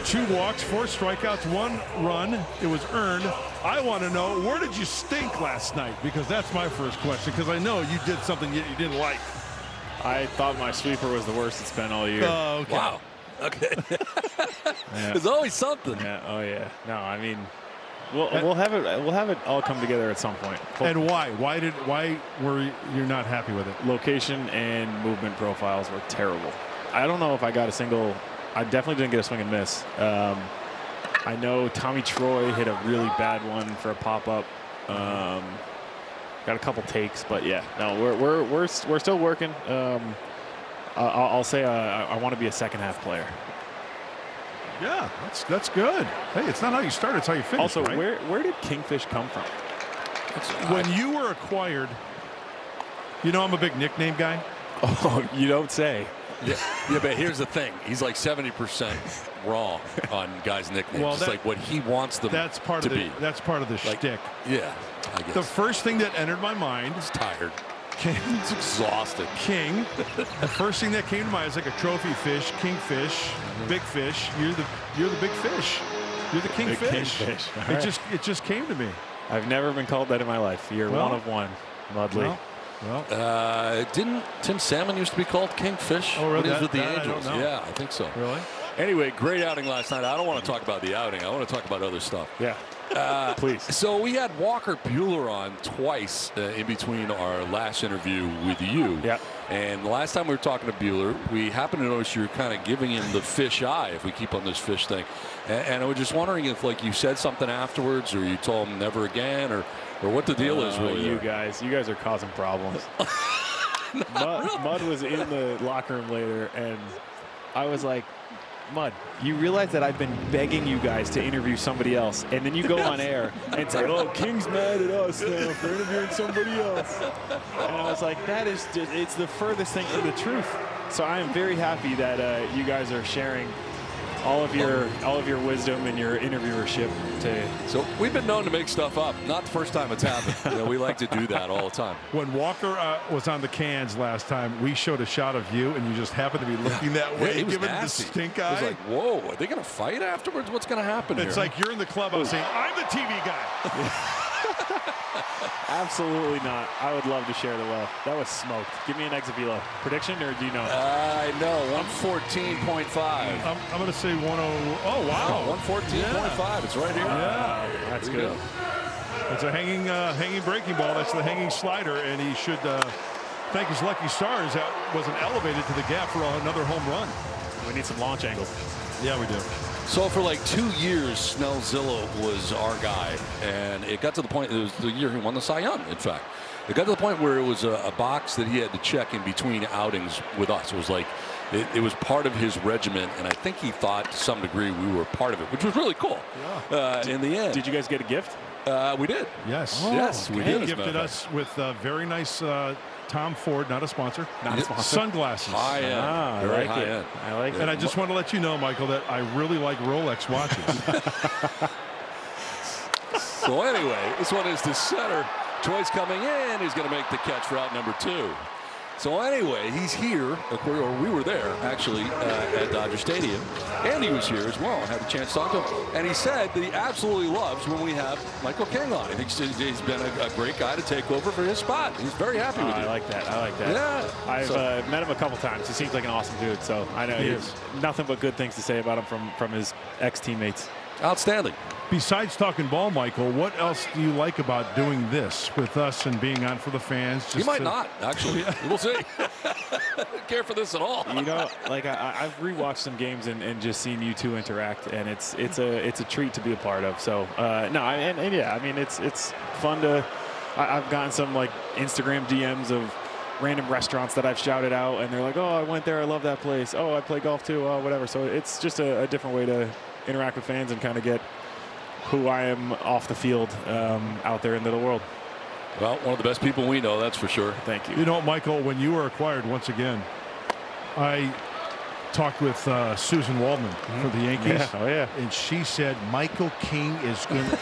2 walks, 4 strikeouts, 1 run. It was earned. I want to know, where did you stink last night? Because that's my first question, because I know you did something you didn't like. I thought my sweeper was the worst it's been all year. Oh, okay. Wow. Okay. Yeah. There's always something. Yeah. Oh yeah. No, I mean, we'll have it all come together at some point. And why? Why were you not happy with it? Location and movement profiles were terrible. I don't know if I got a single. I definitely didn't get a swing and miss. I know Tommy Troy hit a really bad one for a pop-up. Got a couple takes, but yeah, no, we're still working. I'll say I want to be a second-half player. Yeah, that's good. Hey, it's not how you start, it's how you finish. Also, right? where did Kingfish come from? When you were acquired, you know I'm a big nickname guy. Oh, you don't say. Yeah, but here's the thing. He's like 70% wrong on guys' nicknames. Well, it's like what he wants them that's part to of the, be. That's part of the shtick. Yeah, I guess. The first thing that entered my mind. He's tired. King, He's exhausted. King. The first thing that came to mind is like a trophy fish, kingfish, big fish. You're the big fish. You're the kingfish. It just came to me. I've never been called that in my life. You're one of one, Mudley. Didn't Tim Salmon used to be called Kingfish? Oh, really? When he was with the I Angels. don't know. Yeah, I think so. Really? Anyway, great outing last night. I don't want to talk about the outing. I want to talk about other stuff. Yeah. Please. So we had Walker Buehler on twice in between our last interview with you. Yeah. And the last time we were talking to Buehler, we happened to notice you were kind of giving him the fish eye, if we keep on this fish thing. And I was just wondering if, like, you said something afterwards, or you told him never again, or what the deal is really. You guys are causing problems. Mud was in the locker room later, and I was like, Mud, you realize that I've been begging you guys to interview somebody else, and then you go on air and say, oh, King's mad at us now for interviewing somebody else. And I was like, that is just, it's the furthest thing from the truth. So I am very happy that you guys are sharing all of your wisdom and your interviewership today. So we've been known to make stuff up. Not the first time it's happened. We like to do that all the time. When Walker was on the cans last time, we showed a shot of you, and you just happened to be looking that way, giving the stink eye. It was like, whoa, are they going to fight afterwards? What's going to happen It's here? like you're in the clubhouse saying, I'm the TV guy. Absolutely not. I would love to share the wealth. That was smoked. Give me an ex velo prediction, or do you know? I know, 114.5. I'm going to say 10. Oh, wow. 114.5. It's right here. Yeah. That's good. It's a hanging breaking ball. That's the hanging slider, and he should thank his lucky stars that wasn't elevated to the gap for another home run. We need some launch angles. Yeah, we do. So for like 2 years, Snellzilla was our guy, and it got to the point, it was the year he won the Cy Young, in fact. It got to the point where it was a box that he had to check in between outings with us. It was like, it was part of his regimen, and I think he thought to some degree we were part of it, which was really cool in the end. Did you guys get a gift? We did. Yes. Yes, we did. He gifted us with very nice Tom Ford, not a sponsor, sunglasses. High end. Very high end. I like it. And I just want to let you know, Michael, that I really like Rolex watches. So anyway, this one is the center. Troy's coming in. He's going to make the catch for out number 2. So anyway, he's here. We were there, actually, at Dodger Stadium. And he was here as well. I had a chance to talk to him. And he said that he absolutely loves when we have Michael King on. He thinks he's been a great guy to take over for his spot. He's very happy with you. I like that. I like that. Yeah. I've met him a couple times. He seems like an awesome dude. So I know he has nothing but good things to say about him from his ex-teammates. Outstanding. Besides talking ball, Michael, what else do you like about doing this with us and being on for the fans? He might not, actually. We'll see. Don't care for this at all. You know, like I've rewatched some games and just seen you two interact, and it's a treat to be a part of. So no, and yeah, I mean it's fun to. I've gotten some like Instagram DMs of random restaurants that I've shouted out, and they're like, "Oh, I went there. I love that place. Oh, I play golf too. Oh, whatever." So it's just a different way to interact with fans and kind of get who I am off the field out there into the world. Well, one of the best people we know, that's for sure. Thank you. You know, Michael, when you were acquired once again, I talked with Susan Waldman for the Yankees. Yeah. Oh, yeah. And she said, Michael King is going to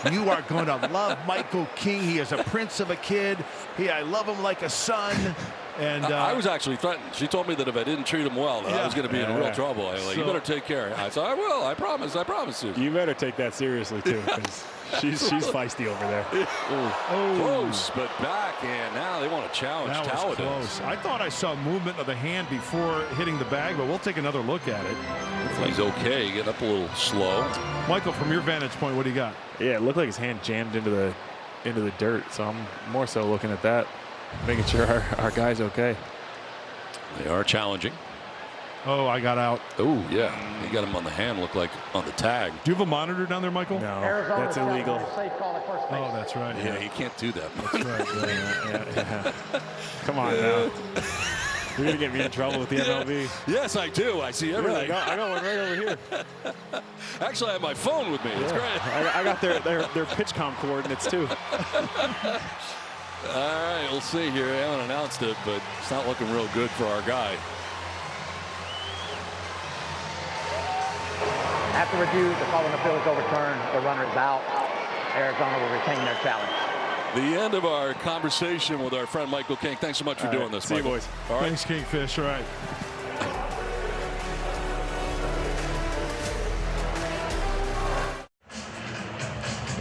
be, you are going to love Michael King. He is a prince of a kid. I love him like a son. And I was actually threatened. She told me that if I didn't treat him well, that I was going to be in real trouble. I was like, you better take care. I said, I will. I promise. I promise you. You better take that seriously, too, because she's feisty over there. Close, but back, and now they want to challenge that was Talladega. close. I thought I saw movement of the hand before hitting the bag, but we'll take another look at it. He's okay. Getting up a little slow. Michael, from your vantage point, what do you got? Yeah, it looked like his hand jammed into the dirt, so I'm more so looking at that, making sure our guy's okay. They are challenging. Oh, I got out. Oh, yeah. He got him on the hand, looked like on the tag. Do you have a monitor down there, Michael? No, that's illegal. Oh, that's right. Yeah, he can't do that. That's right. Yeah. Come on now. You're going to get me in trouble with the MLB. Yes, I do. I see everything. Yeah, I got one right over here. Actually, I have my phone with me. It's great. I got their pitch-com coordinates, too. All right, we'll see here. I haven't announced it, but it's not looking real good for our guy. After review, the following appeal is overturned. The runner is out. Arizona will retain their challenge. The end of our conversation with our friend Michael King. Thanks so much for doing this, See Michael. you, boys. All right. Thanks, Kingfish. All right.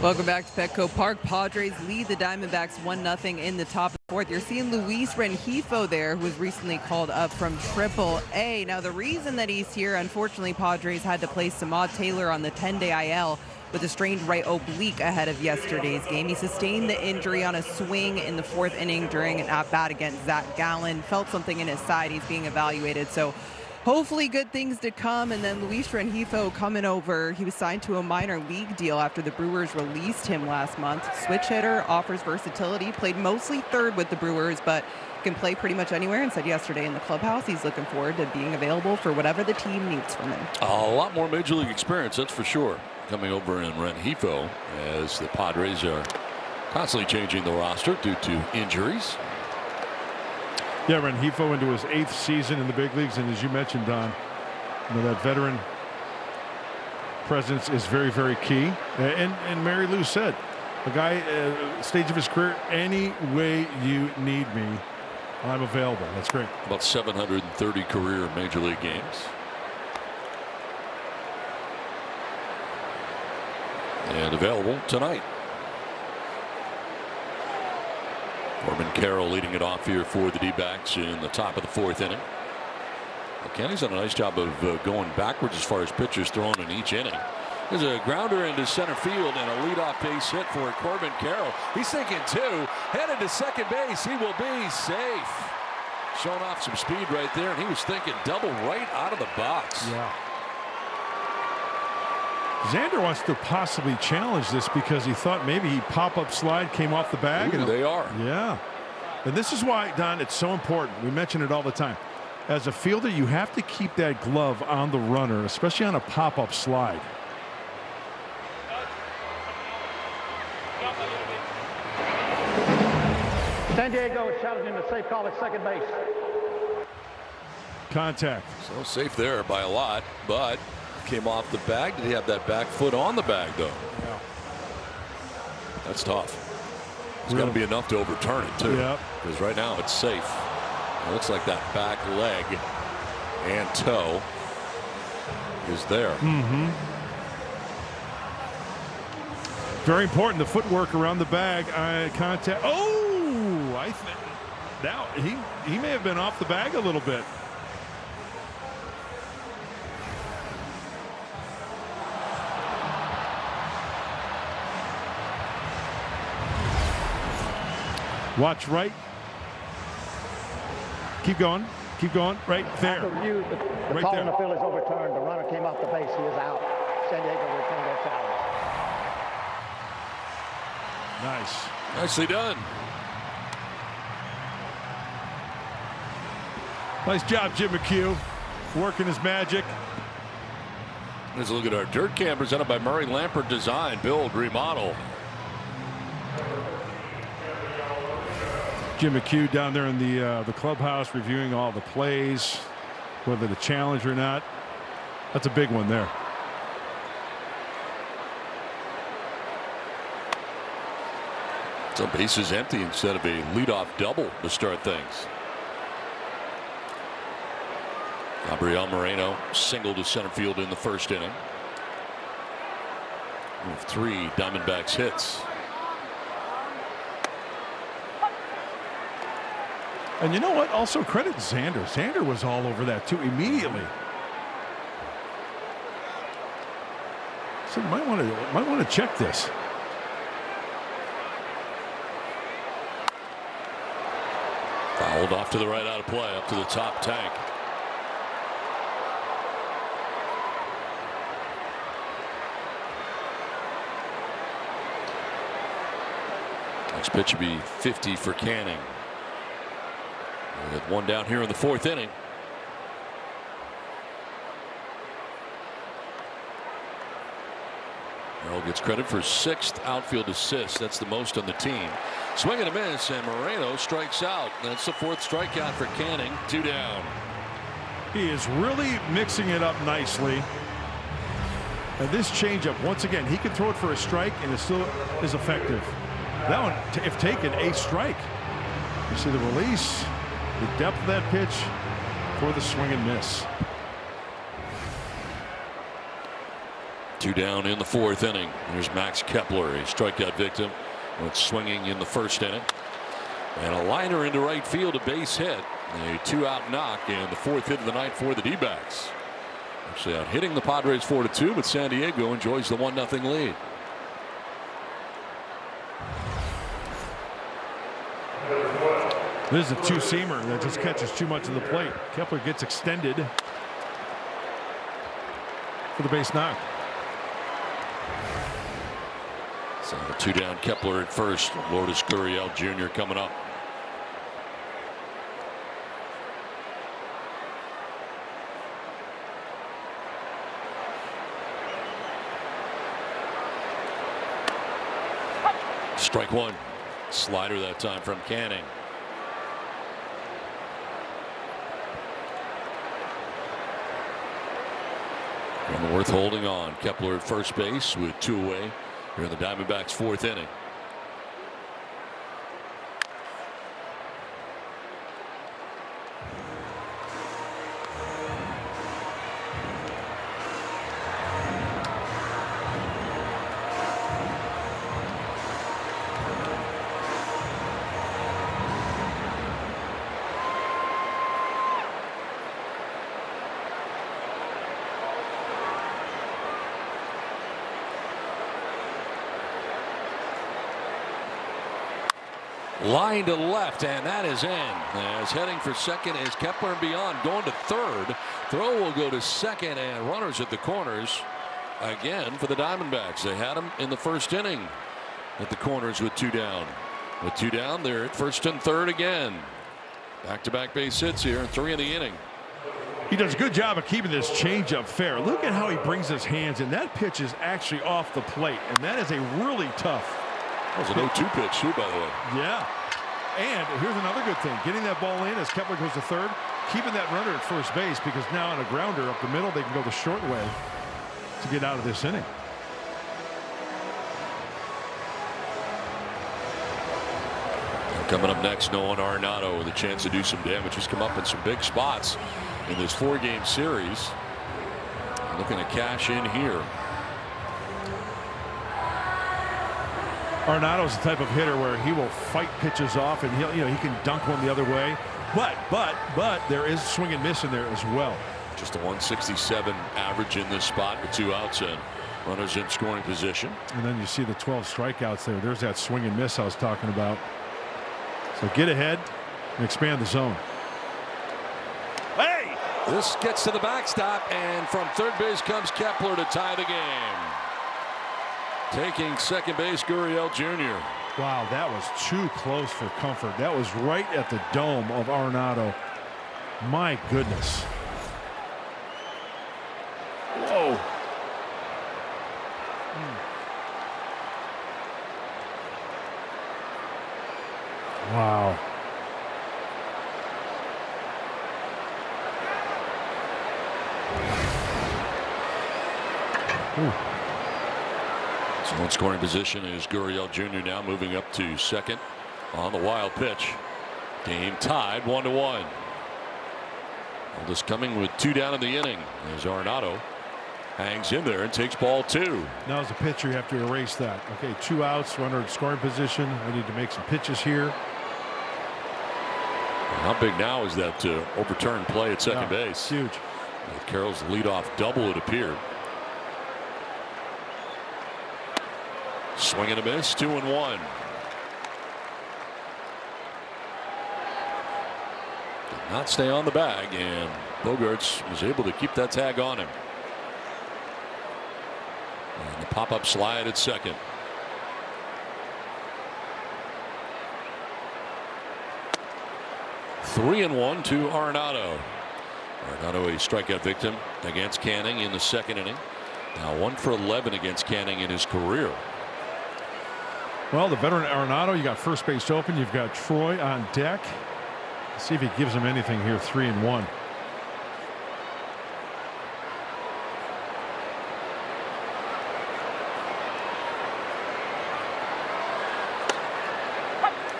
Welcome back to Petco Park. Padres lead the Diamondbacks 1-0 in the top of the fourth. You're seeing Luis Rengifo there, who was recently called up from AAA. Now, the reason that he's here, unfortunately, Padres had to place Samad Taylor on the 10-day IL with a strained right oblique ahead of yesterday's game. He sustained the injury on a swing in the fourth inning during an at-bat against Zach Gallen. Felt something in his side. He's being evaluated. So hopefully good things to come. And then Luis Rengifo coming over. He was signed to a minor league deal after the Brewers released him last month. Switch hitter, offers versatility, played mostly third with the Brewers, but can play pretty much anywhere, and said yesterday in the clubhouse he's looking forward to being available for whatever the team needs from him. A lot more major league experience, that's for sure, coming over in Rengifo, as the Padres are constantly changing the roster due to injuries. Yeah, Rengifo into his 8th season in the big leagues, and as you mentioned, Don, you know, that veteran presence is very, very key. And Mary Lou said, a guy stage of his career, any way you need me, I'm available. That's great. About 730 career major league games. And available tonight. Corbin Carroll leading it off here for the D-backs in the top of the fourth inning. Well, Kenny's done a nice job of going backwards as far as pitchers thrown in each inning. There's a grounder into center field and a leadoff base hit for Corbin Carroll. He's thinking two, headed to second base. He will be safe. Showing off some speed right there, and he was thinking double right out of the box. Yeah. Xander wants to possibly challenge this because he thought maybe pop-up slide came off the bag. Ooh, they are. Yeah. And this is why, Don, it's so important. We mention it all the time. As a fielder, you have to keep that glove on the runner, especially on a pop-up slide. San Diego is challenging the safe call at second base. Contact. So safe there by a lot, but came off the bag. Did he have that back foot on the bag, though? Yeah. That's tough. It's got to be enough to overturn it, too. Yep. Because right now it's safe. It looks like that back leg and toe is there. Very important. The footwork around the bag. Contact. Oh, I think now he may have been off the bag a little bit. Watch right. Keep going. Keep going. Right there. The Right call there. in the field is overturned. The runner came off the base. He is out. San Diego will retain their challenge. Nice. Nicely done. Nice job, Jim McHugh. Working his magic. Let's look at our dirt cam presented by Murray Lampert Design, Build, Remodel. Jim McHugh down there in the clubhouse reviewing all the plays, whether to challenge or not. That's a big one there. So bases empty instead of a leadoff double to start things. Gabriel Moreno singled to center field in the first inning. With 3 Diamondbacks hits. And you know what? Also credit Xander. Xander was all over that too immediately. So you might want to check this. Fouled off to the right, out of play, up to the top tank. Next pitch would be 50 for Canning. We got one down here in the 4th inning. Merrill gets credit for 6th outfield assist. That's the most on the team. Swing and a miss, and Moreno strikes out. That's the 4th strikeout for Canning. 2 down. He is really mixing it up nicely. And this changeup, once again, he can throw it for a strike, and it still is effective. That one, if taken, a strike. You see the release, the depth of that pitch for the swing and miss. 2 down in the 4th inning. Here's Max Kepler, a strikeout victim. Went swinging in the 1st inning. And a liner into right field, a base hit. A 2-out knock, and the 4th hit of the night for the D-backs. Actually out hitting the Padres 4-2, but San Diego enjoys the 1-0 lead. This is a 2-seamer that just catches too much of the plate. Kepler gets extended for the base knock. So the 2 down, Kepler at first. Lourdes Gurriel Jr. coming up. Strike 1. Slider that time from Canning. And worth holding on. Kepler at first base with 2 away here in the Diamondbacks' 4th inning. Line to left, and that is in. As heading for second is Kepler and beyond. Going to third. Throw will go to second, and runners at the corners again for the Diamondbacks. They had them in the 1st inning at the corners with 2 down. With 2 down, they're at 1st and 3rd again. Back-to-back base hits here, 3 in the inning. He does a good job of keeping this changeup fair. Look at how he brings his hands in. That pitch is actually off the plate, and that is a really tough That was an 0-2 pitch, too, by the way. Yeah. And here's another good thing. Getting that ball in as Kepler goes to third, keeping that runner at first base, because now on a grounder up the middle, they can go the short way to get out of this inning. Coming up next, Nolan Arenado with a chance to do some damage. He's come up in some big spots in this 4-game series. Looking to cash in here. Arenado's the type of hitter where he will fight pitches off, and he can dunk one the other way. But there is swing and miss in there as well. Just a 167 average in this spot with 2 outs and runners in scoring position. And then you see the 12 strikeouts there. There's that swing and miss I was talking about. So get ahead and expand the zone. Hey! This gets to the backstop, and from third base comes Kepler to tie the game. Taking second base, Gurriel Jr. Wow, that was too close for comfort. That was right at the dome of Arenado. My goodness. Whoa. Wow. Ooh. So in scoring position is Gurriel Jr. now moving up to second on the wild pitch. Game tied 1-1. This coming with 2 down in the inning as Arenado hangs in there and takes ball 2. Now as a pitcher you have to erase that. Okay, 2 outs, runner in scoring position. I need to make some pitches here. How big now is that overturned play at second base? Huge. With Carroll's leadoff double, it appeared. Swing and a miss, 2-1. Did not stay on the bag, and Bogaerts was able to keep that tag on him. And the pop-up slide at second. Three and 1 to Arenado. Arenado a strikeout victim against Canning in the second inning. Now 1 for 11 against Canning in his career. Well, the veteran Arenado, you got first base open. You've got Troy on deck. Let's see if he gives him anything here. 3-1.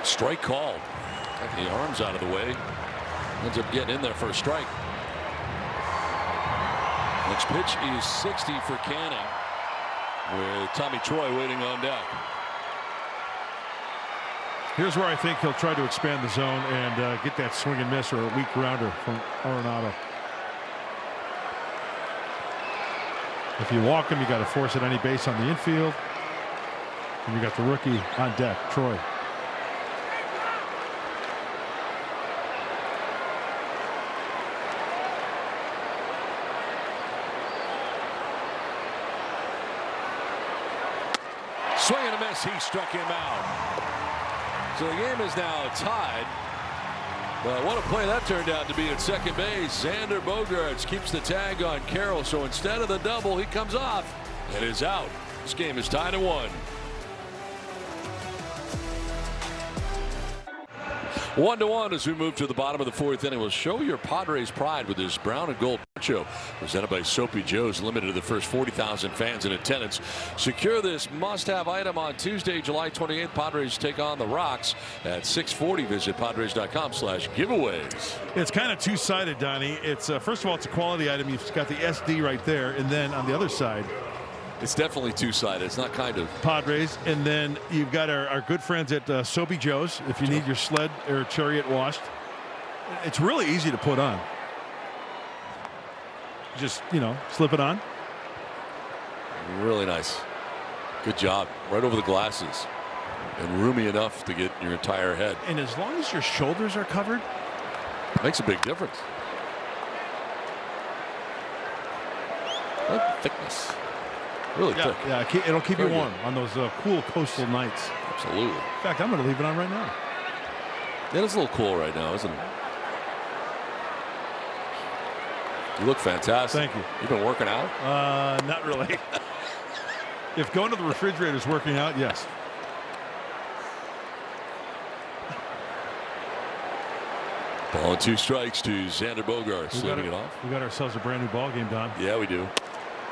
Strike called. Got the arms out of the way. Ends up getting in there for a strike. Next pitch is 60 for Canning, with Tommy Troy waiting on deck. Here's where I think he'll try to expand the zone and get that swing and miss or a weak grounder from Arenado. If you walk him, you got to force at any base on the infield. And you got the rookie on deck, Troy. Swing and a miss. He struck him out. So the game is now tied. But what a play that turned out to be at second base. Xander Bogaerts keeps the tag on Carroll. So instead of the double, he comes off and is out. This game is tied at 1. 1-1 as we move to the bottom of the 4th inning. We'll show your Padres pride with this brown and gold poncho presented by Soapy Joe's, limited to the first 40,000 fans in attendance. Secure this must-have item on Tuesday, July 28th. Padres take on the Rocks at 6:40. Visit Padres.com/giveaways. It's kind of two-sided, Donnie. It's first of all, it's a quality item. You've got the SD right there, and then on the other side, it's definitely two-sided. It's not kind of. Padres, and then you've got our good friends at Soapy Joe's. If you need your sled or chariot washed, it's really easy to put on. Just, slip it on. Really nice. Good job. Right over the glasses. And roomy enough to get your entire head. And as long as your shoulders are covered, makes a big difference. I like the thickness. Really thick. Yeah, it'll keep you warm on those cool coastal nights. Absolutely. In fact, I'm going to leave it on right now. Yeah, it's a little cool right now, isn't it? You look fantastic. Thank you. You've been working out? Not really. If going to the refrigerator is working out, yes. Ball and 2 strikes to Xander Bogaerts. Leading it off. We got ourselves a brand new ball game, Don. Yeah, we do.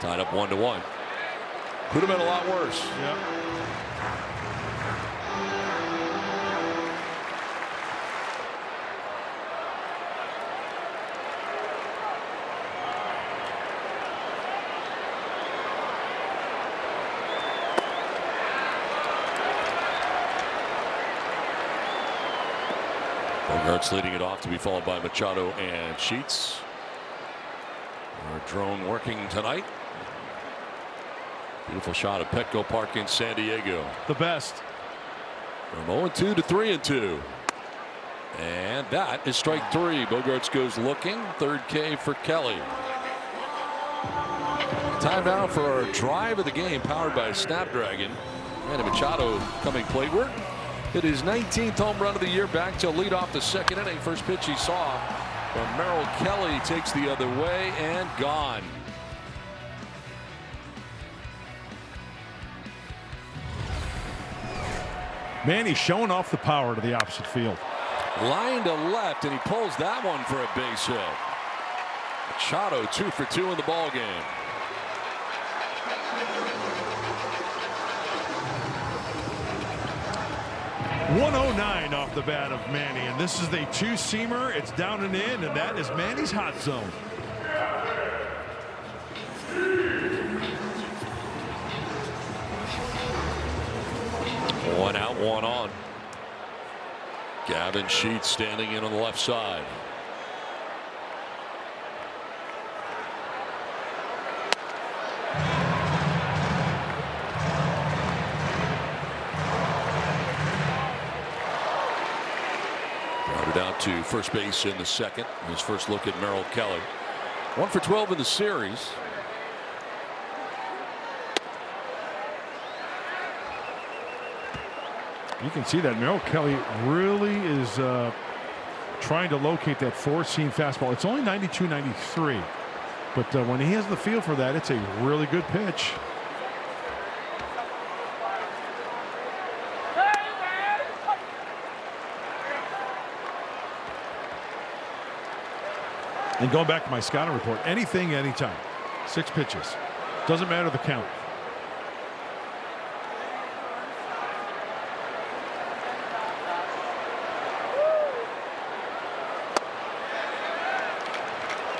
Tied up 1-1. Could have been a lot worse. Yeah. Bogaerts leading it off to be followed by Machado and Sheets. Our drone working tonight. Beautiful shot at Petco Park in San Diego. The best. From 0-2 to 3-2. And that is strike 3. Bogaerts goes looking. Third K for Kelly. Time now for our drive of the game powered by Snapdragon. And Machado coming plateward. Hit his 19th home run of the year, back to lead off the second inning. First pitch he saw from Merrill Kelly, takes the other way and gone. Manny showing off the power to the opposite field. Line to left, and he pulls that one for a base hit. Machado 2 for 2 in the ball game. .109 off the bat of Manny, and this is the 2-seamer. It's down and in, and that is Manny's hot zone. One out, one on. Gavin Sheets standing in on the left side. Out to first base in the second. His first look at Merrill Kelly. 1 for 12 in the series. You can see that Merrill Kelly really is trying to locate that 4-seam fastball. It's only 92, 93. But when he has the feel for that, it's a really good pitch. And going back to my scouting report, anything, anytime. 6 pitches. Doesn't matter the count.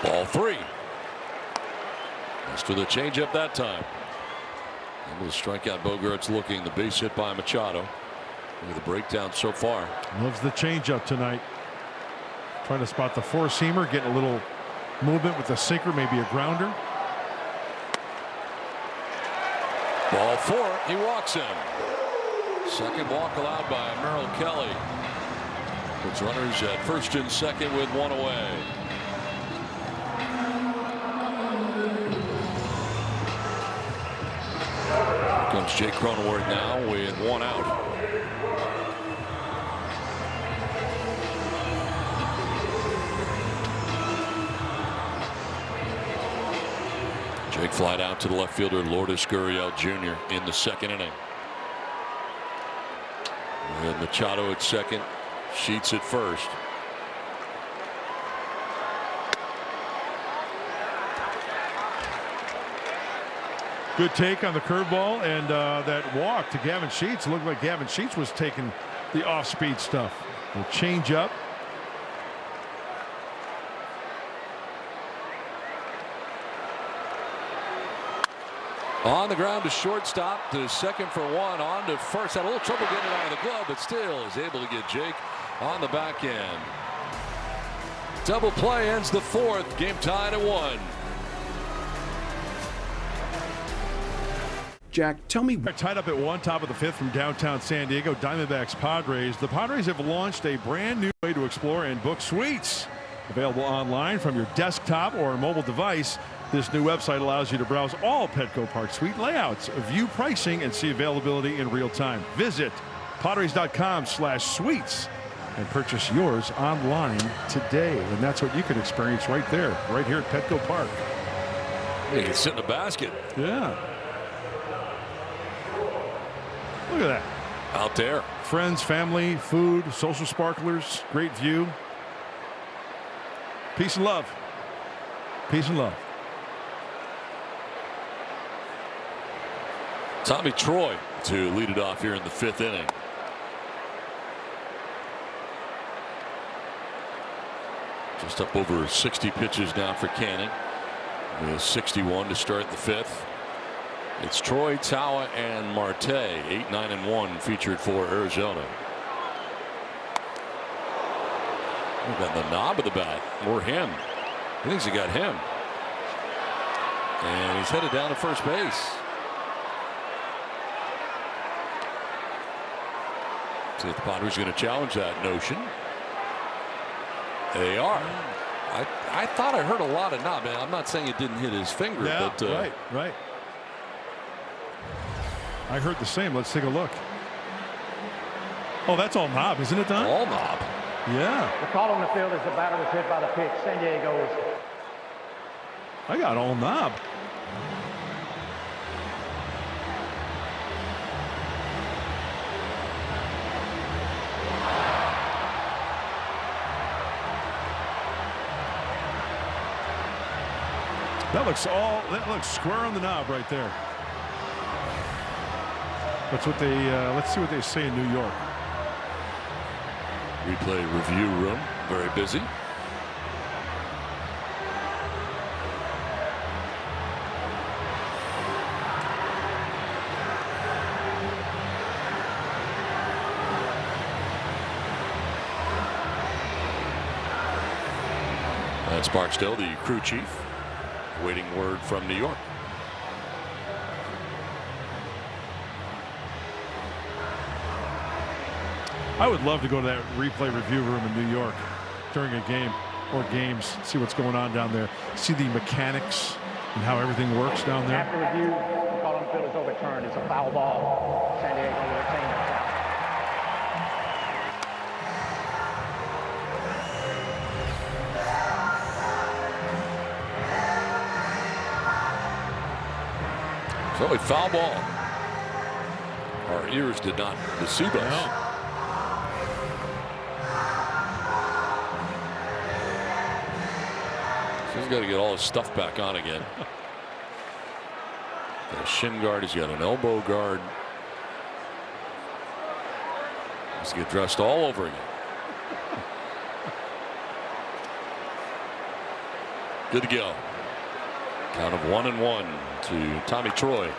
Ball 3. As to the changeup that time. Able to strike out Bogaerts looking. The base hit by Machado. Look at the breakdown so far. Loves the changeup tonight. Trying to spot the 4-seamer, getting a little movement with the sinker, maybe a grounder. Ball 4. He walks him. Second walk allowed by Merrill Kelly. Puts runners at first and second with 1 away. Here comes Jake Cronenworth now with 1 out. Jake flied out to the left fielder Lourdes Gurriel Jr. in the second inning. With Machado at second, Sheets at first. Good take on the curveball, and that walk to Gavin Sheets. Looked like Gavin Sheets was taking the off-speed stuff. The change up. On the ground to shortstop, to second for 1, on to first. Had a little trouble getting it out of the glove, but still is able to get Jake on the back end. Double play ends the 4th. Game tied at 1. Jack, tell me. Tied up at 1, top of the 5th from downtown San Diego. Diamondbacks Padres. The Padres have launched a brand new way to explore and book suites. Available online from your desktop or mobile device. This new website allows you to browse all Petco Park suite layouts, view pricing, and see availability in real time. Visit Padres.com/suites and purchase yours online today. And that's what you can experience right there, right here at Petco Park. You can sit in a basket. Yeah. Look at that. Out there. Friends, family, food, social sparklers, great view. Peace and love. Peace and love. Tommy Troy to lead it off here in the 5th inning. Just up over 60 pitches now for Canning. With 61 to start the 5th. It's Troy, Tawa, and Marte. 8, 9, and 1 featured for Arizona. Look at the knob of the bat, or him. He thinks he got him. And he's headed down to first base. See if the Padres are going to challenge that notion. They are. I thought I heard a lot of knob. I'm not saying it didn't hit his finger, Yeah, but right. I heard the same. Let's take a look. Oh, that's all knob, isn't it, Don? All knob. Yeah. The call on the field is the batter was hit by the pitch. San Diego's. I got all knob. That looks square on the knob right there. That's what they let's see what they say in New York. Replay review room, very busy. That's Barksdale, the crew chief, waiting word from New York. I would love to go to that replay review room in New York during a game or games, see what's going on down there, see the mechanics and how everything works down there. After review, the call on the field is overturned. It's a foul ball. San Diego will retain their count. So a foul ball. Our ears did not deceive us. No. He's got to get all his stuff back on again. Got a shin guard. He's got an elbow guard. Has to get dressed all over again. Good to go. Count of 1-1 to Tommy Troy.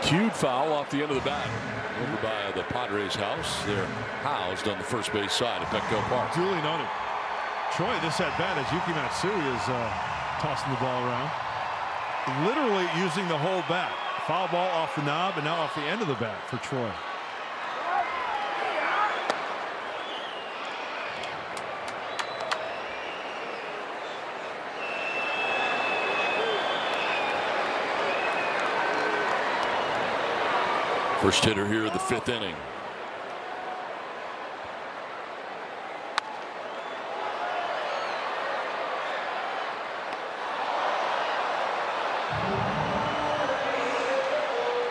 Cued foul off the end of the bat. Over by the Padres house. They're housed on the first base side of Petco Park. Duly noted. Troy, this at bat as Yuki Matsui is tossing the ball around. Literally using the whole bat. Foul ball off the knob and now off the end of the bat for Troy. First hitter here of the 5th inning.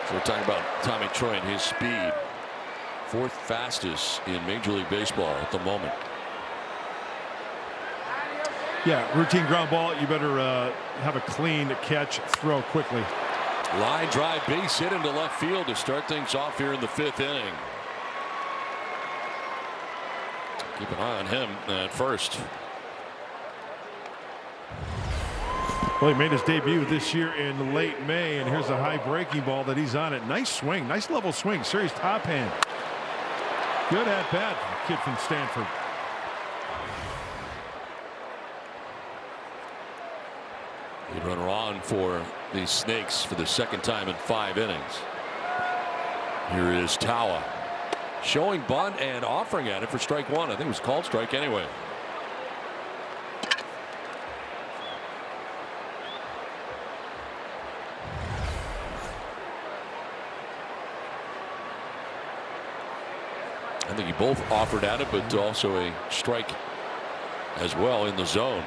So we're talking about Tommy Troy and his speed. 4th fastest in Major League Baseball at the moment. Yeah, routine ground ball. You better have a clean catch, throw quickly. Line drive base hit into left field to start things off here in the 5th inning. Keep an eye on him at first. Well, he made his debut this year in late May, and here's a high breaking ball that he's on it. Nice swing, nice level swing. Series top hand. Good at bat, kid from Stanford. Lead runner on for the Snakes for the 2nd time in 5 innings. Here is Tawa showing bunt and offering at it for strike 1. I think it was called strike anyway. I think he both offered at it, but also a strike as well in the zone.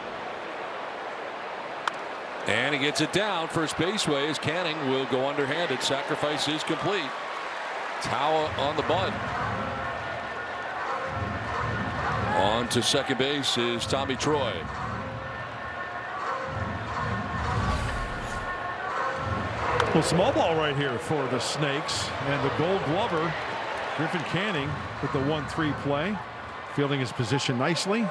And he gets it down first base way as Canning will go underhanded. Sacrifice is complete. Tawa on the bunt. On to second base is Tommy Troy. Well, small ball right here for the Snakes, and the Gold Glover, Griffin Canning, with the 1-3 play, fielding his position nicely.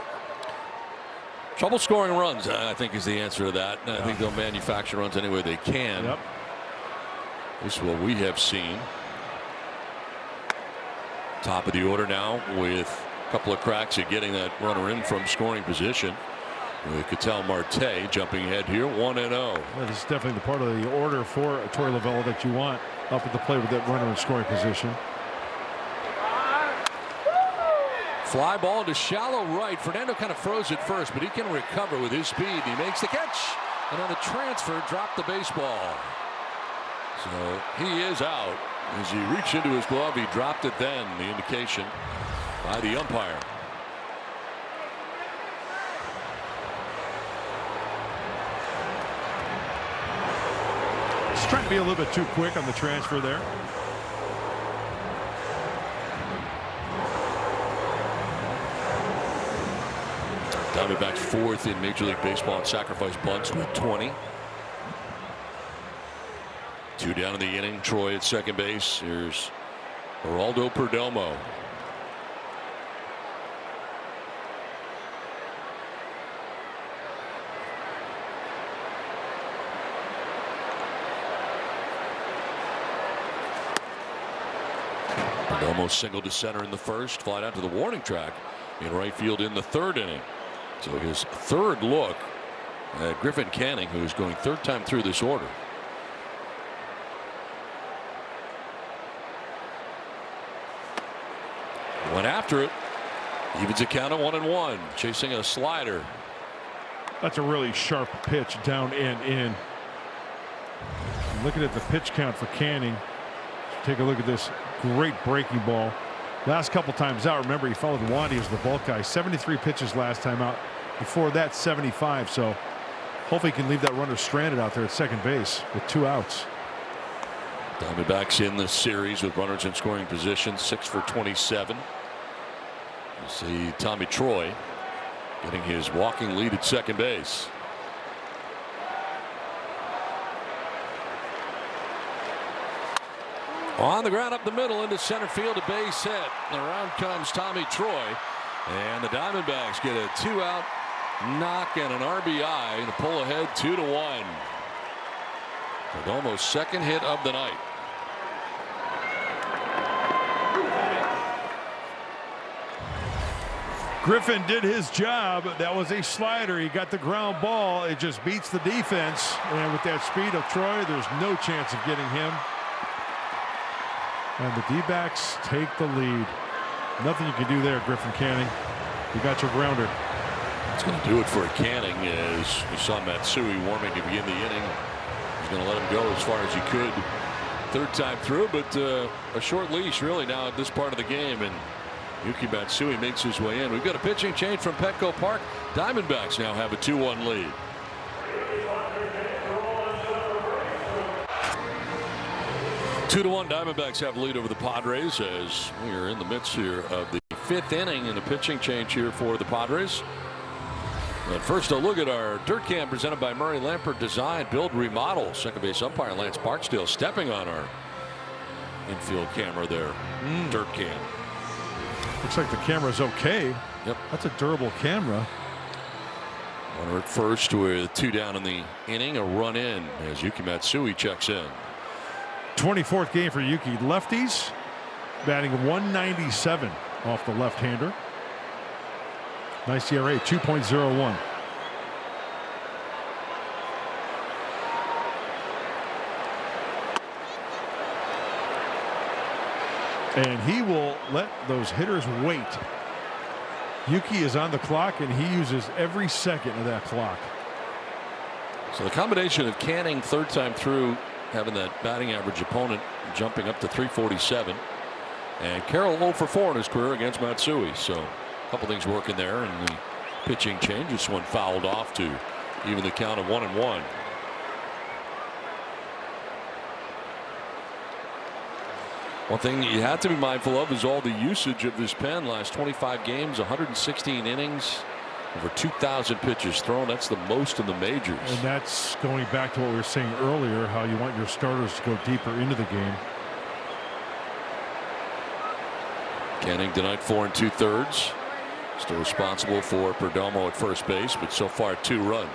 Trouble scoring runs, I think, is the answer to that. I think they'll manufacture runs any way they can. Yep. This is what we have seen. Top of the order now with a couple of cracks at getting that runner in from scoring position. With Ketel Marte jumping ahead here, 1-0. Well, this is definitely the part of the order for Torey Lovullo that you want up at the plate with that runner in scoring position. Fly ball to shallow right. Fernando kind of froze it first, but he can recover with his speed. He makes the catch, and on the transfer, dropped the baseball. So he is out. As he reached into his glove, he dropped it then. The indication by the umpire. Just trying to be a little bit too quick on the transfer there. Diamondbacks 4th in Major League Baseball in sacrifice bunts with 20. 2 down in the inning. Troy at second base. Here's Geraldo Perdomo. Perdomo singled to center in the first. Flied out to the warning track in right field in the 3rd inning. So his 3rd look at Griffin Canning, who is going 3rd time through this order. Went after it. Evens a count of 1-1. Chasing a slider. That's a really sharp pitch down and in. Looking at the pitch count for Canning. Take a look at this great breaking ball. Last couple times out, remember, he followed Wandy as the bulk guy. 73 pitches last time out. Before that, 75. So hopefully he can leave that runner stranded out there at second base with 2 outs. Diamondbacks in the series with runners in scoring position, 6 for 27. You see Tommy Troy getting his walking lead at second base. On the ground up the middle into center field, a base hit. Around comes Tommy Troy, and the Diamondbacks get a 2-out knock and an RBI to pull ahead 2-1. Perdomo's 2nd hit of the night. Griffin did his job. That was a slider. He got the ground ball. It just beats the defense, and with that speed of Troy, there's no chance of getting him. And the D-backs take the lead. Nothing you can do there, Griffin Canning. You got your grounder. It's going to do it for Canning, as we saw Matsui warming to begin the inning. He's going to let him go as far as he could. 3rd time through, but a short leash really now at this part of the game. And Yuki Matsui makes his way in. We've got a pitching change from Petco Park. Diamondbacks now have a 2-1 lead. Two to 1, Diamondbacks have a lead over the Padres as we are in the midst here of the 5th inning and a pitching change here for the Padres. But first, a look at our dirt cam presented by Murray Lampert Design, Build, Remodel. Second base umpire Lance Barksdale stepping on our infield camera there. Dirt cam. Looks like the camera's okay. Yep. That's a durable camera. Runner at first with 2 down in the inning. A run in as Yuki Matsui checks in. 24th game for Yuki. Lefties batting 197 off the left-hander. Nice ERA, 2.01. And he will let those hitters wait. Yuki is on the clock, and he uses every second of that clock. So the combination of Canning 3rd time through, having that batting average opponent jumping up to 347, and Carroll 0 for 4 in his career against Matsui. So a couple things working there, and the pitching change. This one fouled off to even the count of 1-1. One thing you have to be mindful of is all the usage of this pen. Last 25 games, 116 innings, over 2,000 pitches thrown. That's the most in the majors. And that's going back to what we were saying earlier, how you want your starters to go deeper into the game. Canning tonight 4 2/3. Still responsible for Perdomo at first base, but so far 2 runs.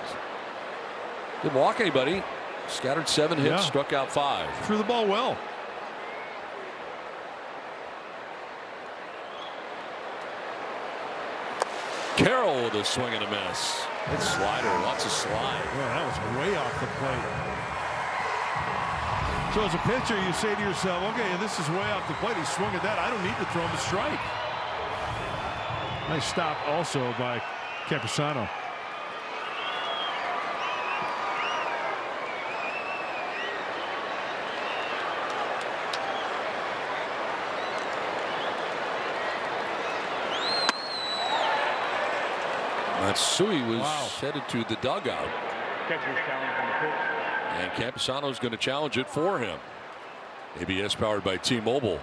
Didn't walk anybody. Scattered 7 hits, struck out 5. Threw the ball well. Carroll with a swing and a miss. It's slider, lots of slide. Yeah, that was way off the plate. So as a pitcher, you say to yourself, okay, this is way off the plate. He swung at that. I don't need to throw him a strike. Nice stop also by Campusano. Matsui was headed to the dugout. Catcher's challenge on the pitch. And Campusano's going to challenge it for him. ABS powered by T-Mobile.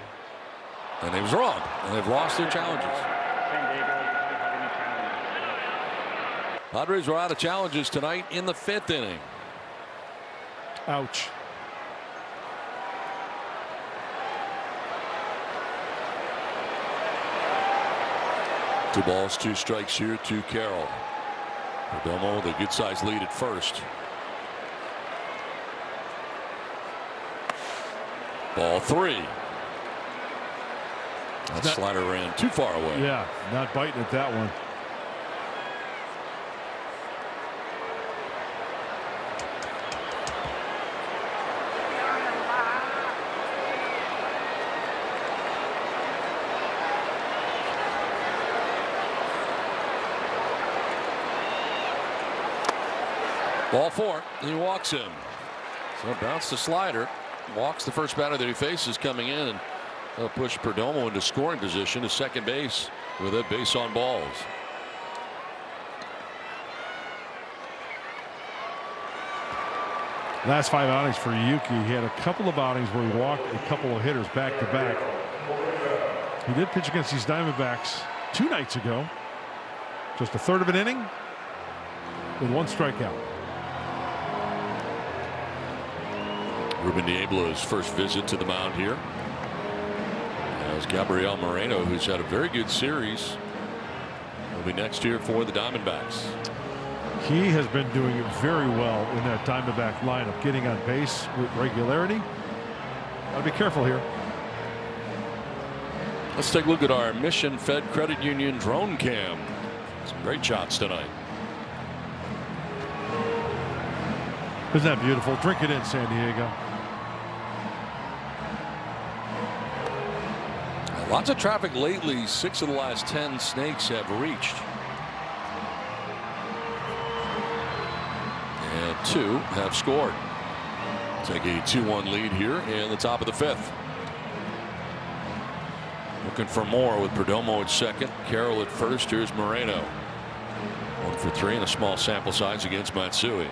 And he was wrong. And they've lost their challenges. San Diego doesn't have any challenges. Padres were out of challenges tonight in the 5th inning. Ouch. Two balls, 2 strikes here to Carroll. Perdomo, the good size lead at first. Ball 3. That slider ran too far away. Yeah, not biting at that one. Ball 4. He walks him. So bounce the slider. Walks the first batter that he faces coming in, and they'll push Perdomo into scoring position to second base with a base on balls. Last 5 outings for Yuki. He had a couple of outings where he walked a couple of hitters back to back. He did pitch against these Diamondbacks 2 nights ago. Just a third of an inning with 1 strikeout. Ruben Niebla's first visit to the mound here. As Gabriel Moreno, who's had a very good series, will be next year for the Diamondbacks. He has been doing very well in that Diamondback lineup, getting on base with regularity. Gotta be careful here. Let's take a look at our Mission Fed Credit Union drone cam. Some great shots tonight. Isn't that beautiful? Drink it in, San Diego. Lots of traffic lately. 6 of the last 10 snakes have reached. And 2 have scored. Take a 2-1 lead here in the top of the 5th. Looking for more with Perdomo at second, Carroll at first. Here's Moreno. 1 for 3 in a small sample size against Matsui.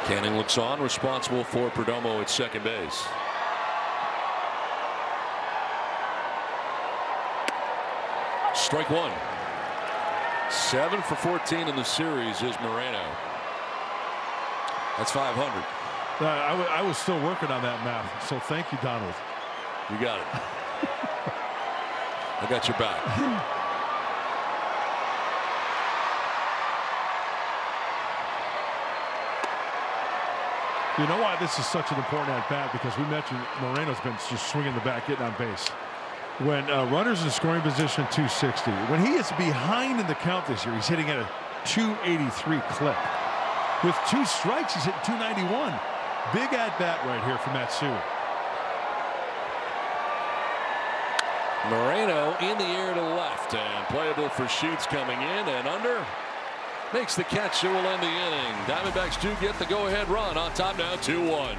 Canning looks on, responsible for Perdomo at second base. Strike 1. 7 for 14 in the series is Moreno. That's 500. I was still working on that math, so thank you, Donald. You got it. I got your back. You know why this is such an important at bat? Because we mentioned Moreno's been just swinging the bat, getting on base. When runners in scoring position, 260. When he is behind in the count this year, he's hitting at a 283 clip. With 2 strikes, he's hitting 291. Big at bat right here for Matsui. Moreno in the air to left and playable for Sheets coming in and under. Makes the catch. It will end the inning. Diamondbacks do get the go-ahead run on top now, 2-1.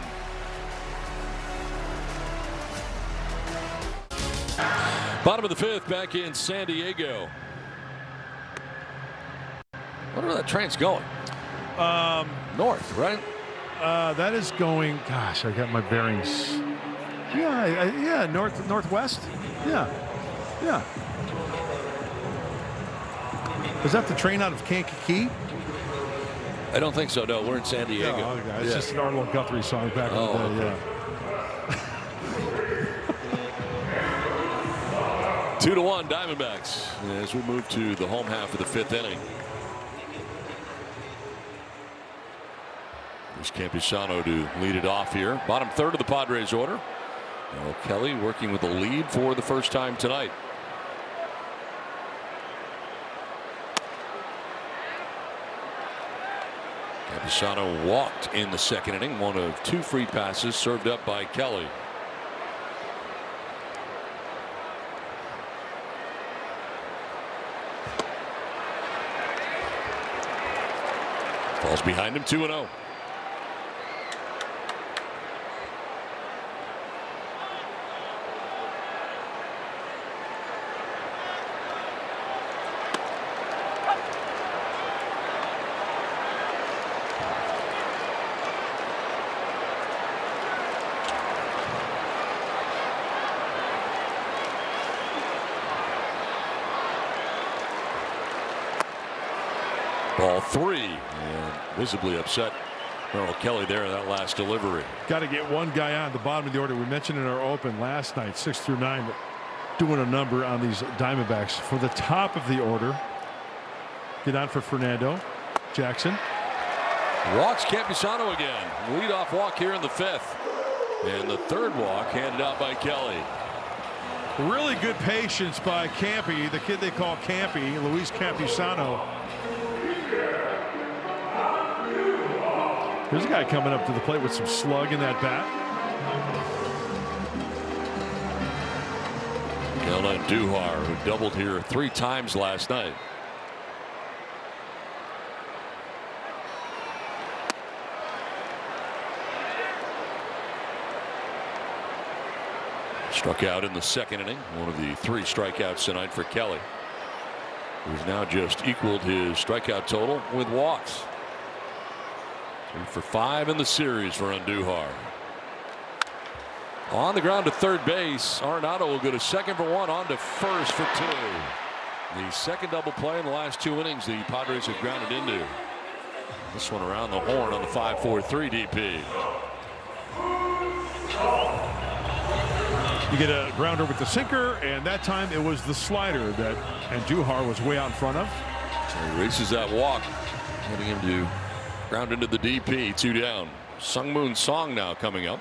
Bottom of the 5th, back in San Diego. Wonder where that train's going. North, right? That is going. Gosh, I got my bearings. Yeah, northwest. Yeah. Is that the train out of Kankakee? I don't think so. No, we're in San Diego. No, it's just an Arnold Guthrie song back in the day. Okay. Yeah. 2-1 Diamondbacks as we move to the home half of the 5th inning. There's Campusano to lead it off here. Bottom third of the Padres order. Now Kelly working with the lead for the first time tonight. Campusano walked in the 2nd inning. One of 2 free passes served up by Kelly. Falls behind him, 2-0. Ball 3, and visibly upset Merrill Kelly there in that last delivery. Got to get one guy on the bottom of the order. We mentioned in our open last night, 6 through 9, doing a number on these Diamondbacks. For the top of the order, get on for Fernando Jackson. Walks Campusano again. Leadoff walk here in the 5th. And the 3rd walk handed out by Kelly. Really good patience by Campy, the kid they call Campy, Luis Campusano. There's a guy coming up to the plate with some slug in that bat. Miguel Andujar, who doubled here 3 times last night. Struck out in the 2nd inning. One of the 3 strikeouts tonight for Kelly, who's now just equaled his strikeout total with walks. 3 for 5 in the series for Andujar. On the ground to 3rd base. Arenado will go to 2nd for 1, on to 1st for 2. The 2nd double play in the last 2 innings the Padres have grounded into. This one around the horn on the 5-4-3 DP. You get a grounder with the sinker, and that time it was the slider that Andujar was way out in front of. So he races that walk, getting him to ground into the DP. 2 down. Sung Moon Song now coming up.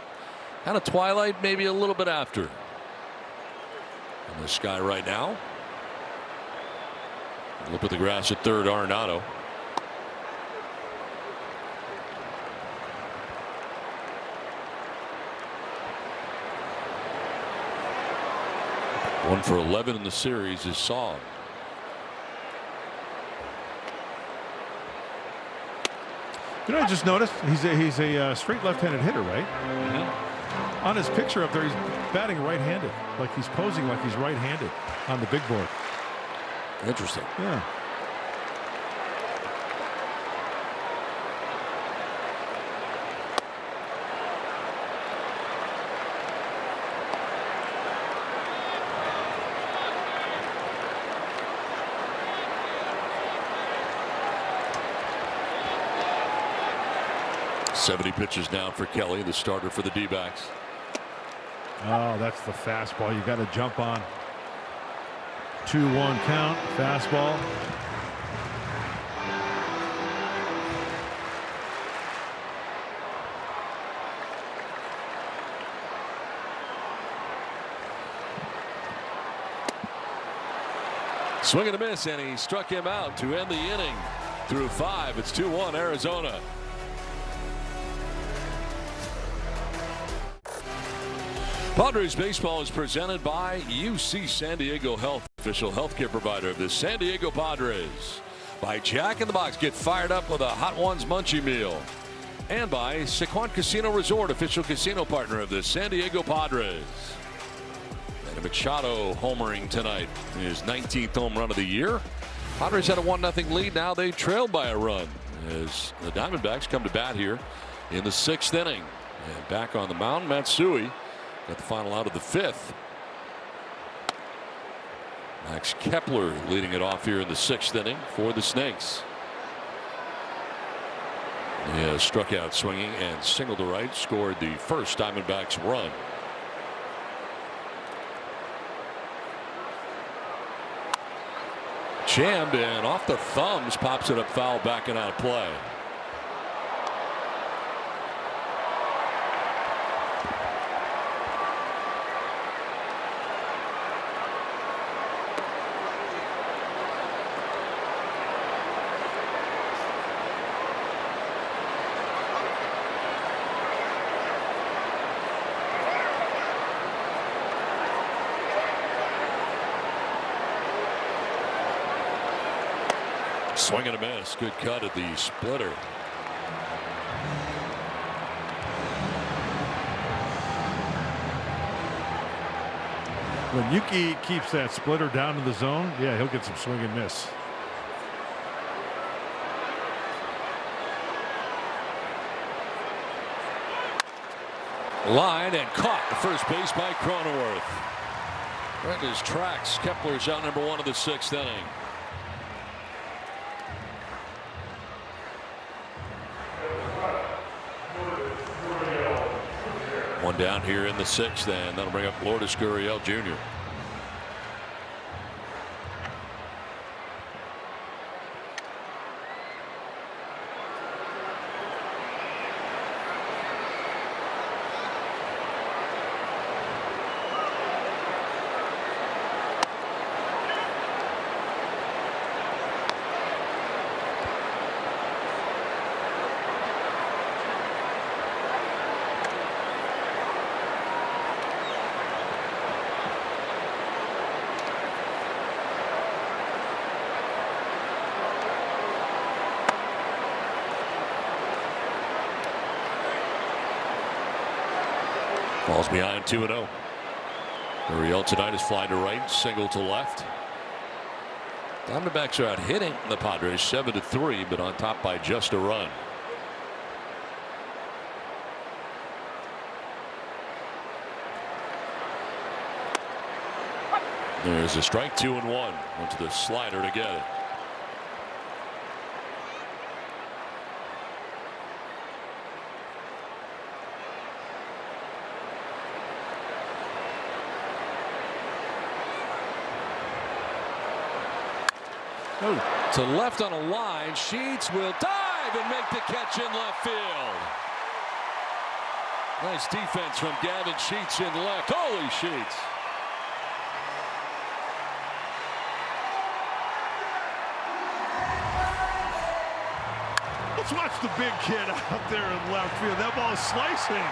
Kind of twilight, maybe a little bit after. In the sky right now. Look at the grass at 3rd, Arenado. One for 11 in the series is Song. You know, I just noticed he's a straight left-handed hitter, right? Mm-hmm. On his picture up there, he's batting right-handed, like he's posing like he's right-handed on the big board. Interesting. Yeah. .70 pitches down for Kelly, the starter for the D-backs. Oh, that's the fastball you got to jump on. 2-1 count, fastball. Swing and a miss, and he struck him out to end the inning. Through 5, it's 2-1 Arizona. Padres baseball is presented by UC San Diego Health, official healthcare provider of the San Diego Padres. By Jack in the Box, get fired up with a Hot Ones Munchie Meal. And by Sequan Casino Resort, official casino partner of the San Diego Padres. And Machado homering tonight, his 19th home run of the year. Padres had a 1-0 lead. Now they trailed by a run as the Diamondbacks come to bat here in the 6th inning. And back on the mound, Matsui got the final out of the 5th. Max Kepler leading it off here in the 6th inning for the Snakes. He has struck out swinging and singled to right, scored the first Diamondbacks run. Jammed and off the thumbs, pops it up foul, back and out of play. Swing and a miss. Good cut at the splitter. When Yuki keeps that splitter down in the zone, yeah, he'll get some swing and miss. Line and caught the first base by Cronenworth. Right in his tracks. Kepler's out number 1 of the 6th inning. One down here in the 6th, and that'll bring up Lourdes Gurriel Jr. Falls behind 2-0. Gurriel tonight is flying to right, single to left. Diamondbacks are out hitting the Padres 7-3, but on top by just a run. There's a strike, 2-1. Went to the slider to get it. To left on a line. Sheets will dive and make the catch in left field. Nice defense from Gavin Sheets in left. Holy Sheets. Let's watch the big kid out there in left field. That ball is slicing.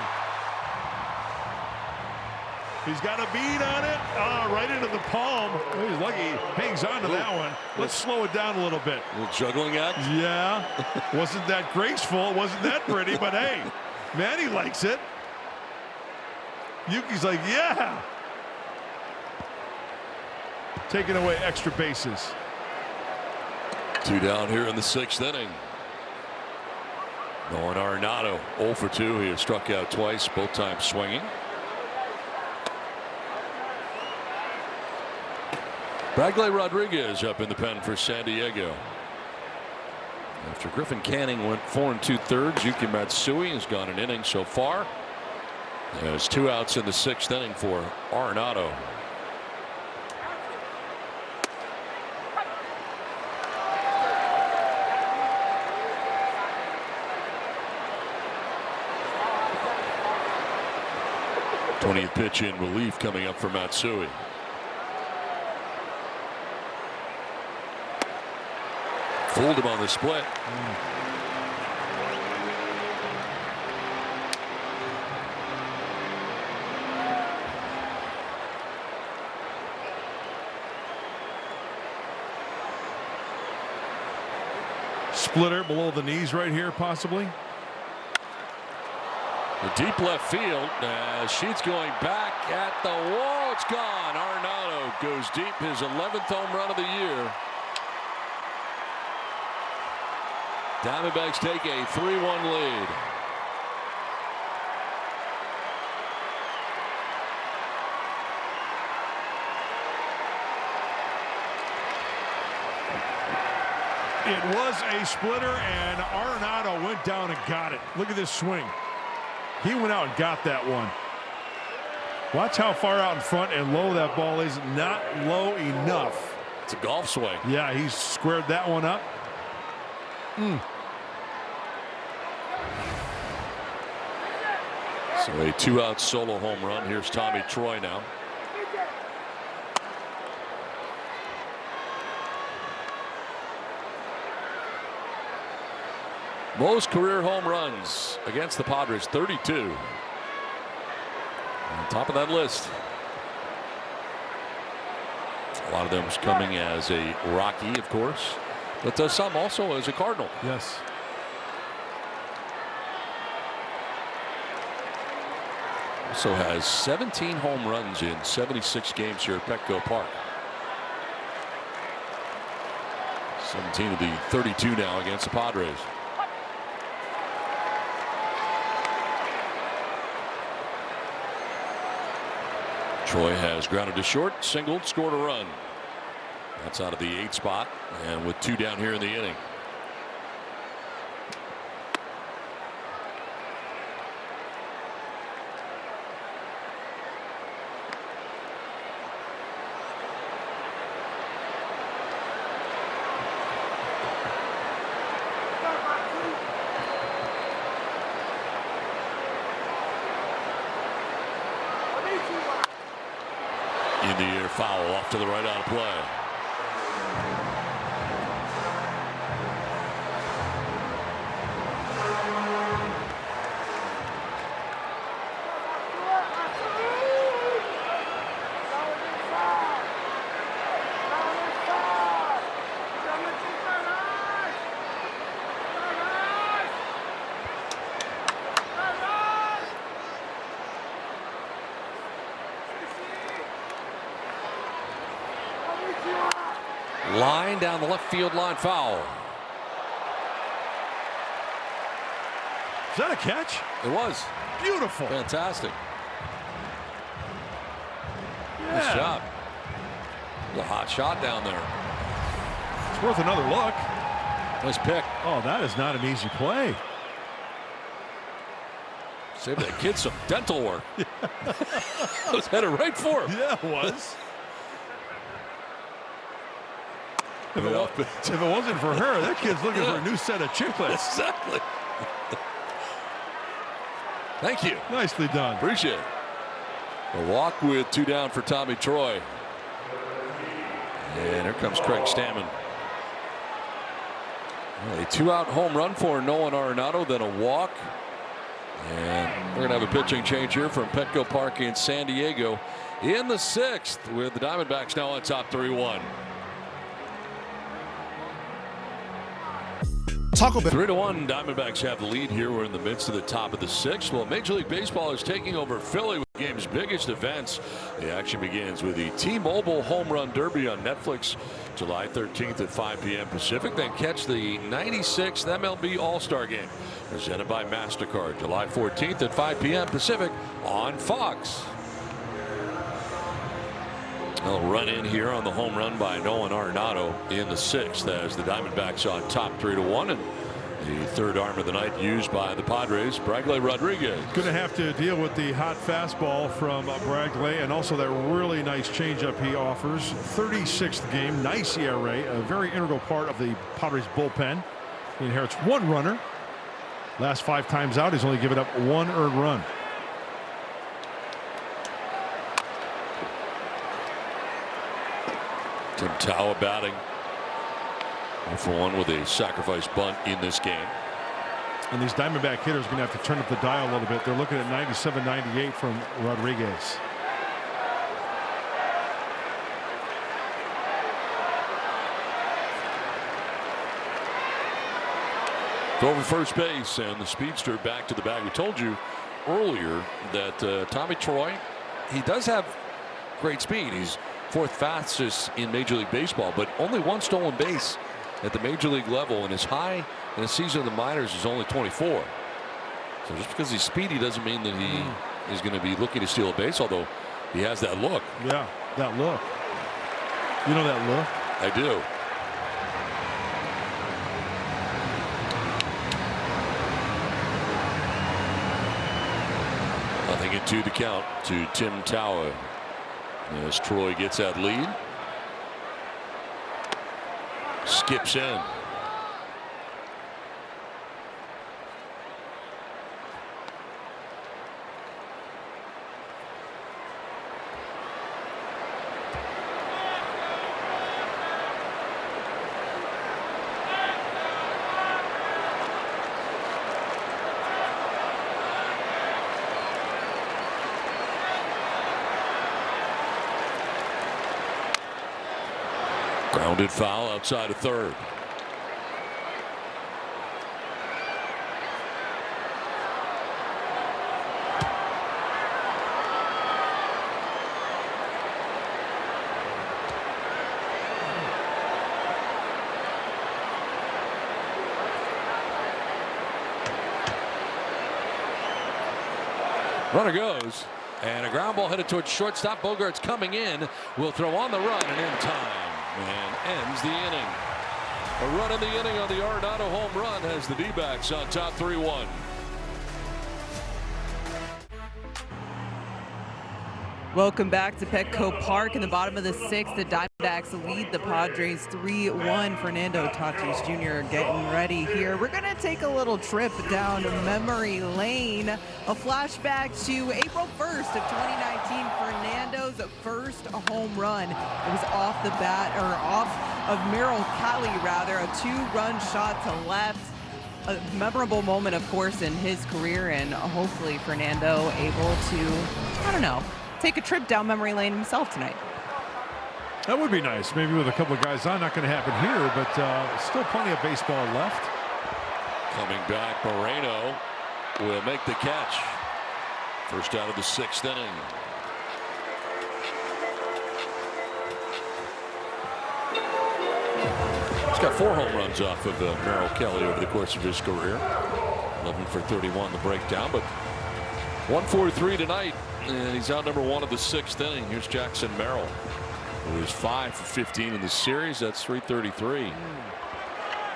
He's got a bead on it, right into the palm. He's lucky he hangs on to that one. Let's slow it down a little bit. A little juggling act. Yeah. Wasn't that graceful. Wasn't that pretty. But hey, Manny likes it. Yuki's like, yeah. Taking away extra bases. 2 down here in the 6th inning. Nolan Arenado 0 for 2. He has struck out twice, both times swinging. Bradley Rodriguez up in the pen for San Diego. After Griffin Canning went 4 2/3, Yuki Matsui has gone an inning so far. There's 2 outs in the 6th inning for Arenado. th pitch in relief coming up for Matsui. Fooled him on the split. Splitter below the knees right here, possibly. The deep left field. Sheets going back at the wall. It's gone. Arenado goes deep. His 11th home run of the year. Diamondbacks take a 3-1 lead. It was a splitter, and Arenado went down and got it. Look at this swing. He went out and got that one. Watch how far out in front and low that ball is. Not low enough. It's a golf swing. Yeah, he squared that one up. So a 2-out solo home run. Here's Tommy Troy now. Most career home runs against the Padres, 32. On top of that list. A lot of them coming as a Rocky, of course, but some also as a Cardinal. Yes. Also has 17 home runs in 76 games here at Petco Park. 17 of the 32 now against the Padres. Troy has grounded to short, singled, scored a run. That's out of the 8th spot, and with 2 down here in the inning. In the air, foul off to the right on play. Line down the left field line, foul. Is that a catch? It was. Beautiful. Fantastic. Yeah. Nice job. A hot shot down there. It's worth another look. Nice pick. Oh, that is not an easy play. Save that kid some dental work. I was headed right for him. Yeah, it was. If it wasn't for her, that kid's looking for a new set of chiclets. Exactly. Thank you. Nicely done. Appreciate it. A walk with 2 down for Tommy Troy. And here comes Craig Stammen. Well, a 2-out home run for Nolan Arenado, then a walk. And we're going to have a pitching change here from Petco Park in San Diego in the 6th, with the Diamondbacks now on top 3-1. Taco Bell. 3-1. Diamondbacks have the lead here. We're in the midst of the top of the 6th. Well, Major League Baseball is taking over Philly with the game's biggest events. The action begins with the T-Mobile Home Run Derby on Netflix July 13th at 5 p.m. Pacific. Then catch the 96th MLB All-Star Game presented by MasterCard July 14th at 5 p.m. Pacific on Fox. They'll run in here on the home run by Nolan Arenado in the 6th as the Diamondbacks on top 3-1, and the 3rd arm of the night used by the Padres, Bradley Rodriguez. Going to have to deal with the hot fastball from Bradley, and also that really nice changeup he offers. 36th game, nice ERA, a very integral part of the Padres bullpen. He inherits 1 runner. Last 5 times out, he's only given up 1 earned run. Tim Tawa batting 1-for-1 with a sacrifice bunt in this game. And these Diamondback hitters are going to have to turn up the dial a little bit. They're looking at 97-98 from Rodriguez. Over first base, and the speedster back to the bag. We told you earlier that Tommy Troy, he does have great speed. He's 4th fastest in Major League Baseball, but only 1 stolen base at the major league level, and his high in a season in the minors is only 24. So just because he's speedy doesn't mean that he is going to be looking to steal a base, although he has that look. Yeah, that look. You know that look? I do. Nothing into the count to Tim Tower as Troy gets that lead. Skips in. Grounded foul outside of third. Runner goes, and a ground ball headed towards shortstop. Bogart's coming in, will throw on the run, and in time, and ends the inning. A run in the inning on the Arenado home run has the D-backs on top 3-1. Welcome back to Petco Park. In the bottom of the sixth, the Diamondbacks lead the Padres 3-1. Fernando Tatis Jr. getting ready here. We're going to take a little trip down memory lane. A flashback to April 1st of 2019. Fernando's first home run. It was off the bat, or off of Merrill Kelly, rather. A two-run shot to left. A memorable moment, of course, in his career, and hopefully Fernando able to, I don't know, take a trip down memory lane himself tonight. That would be nice. Maybe with a couple of guys on. Not going to happen here, but still plenty of baseball left. Coming back, Moreno will make the catch. First out of the sixth inning. He's got 4 home runs off of Merrill Kelly over the course of his career. 11 for 31 the breakdown, but 143 tonight. And he's out number 1 of the sixth inning. Here's Jackson Merrill, who is 5 for 15 in the series. That's 333.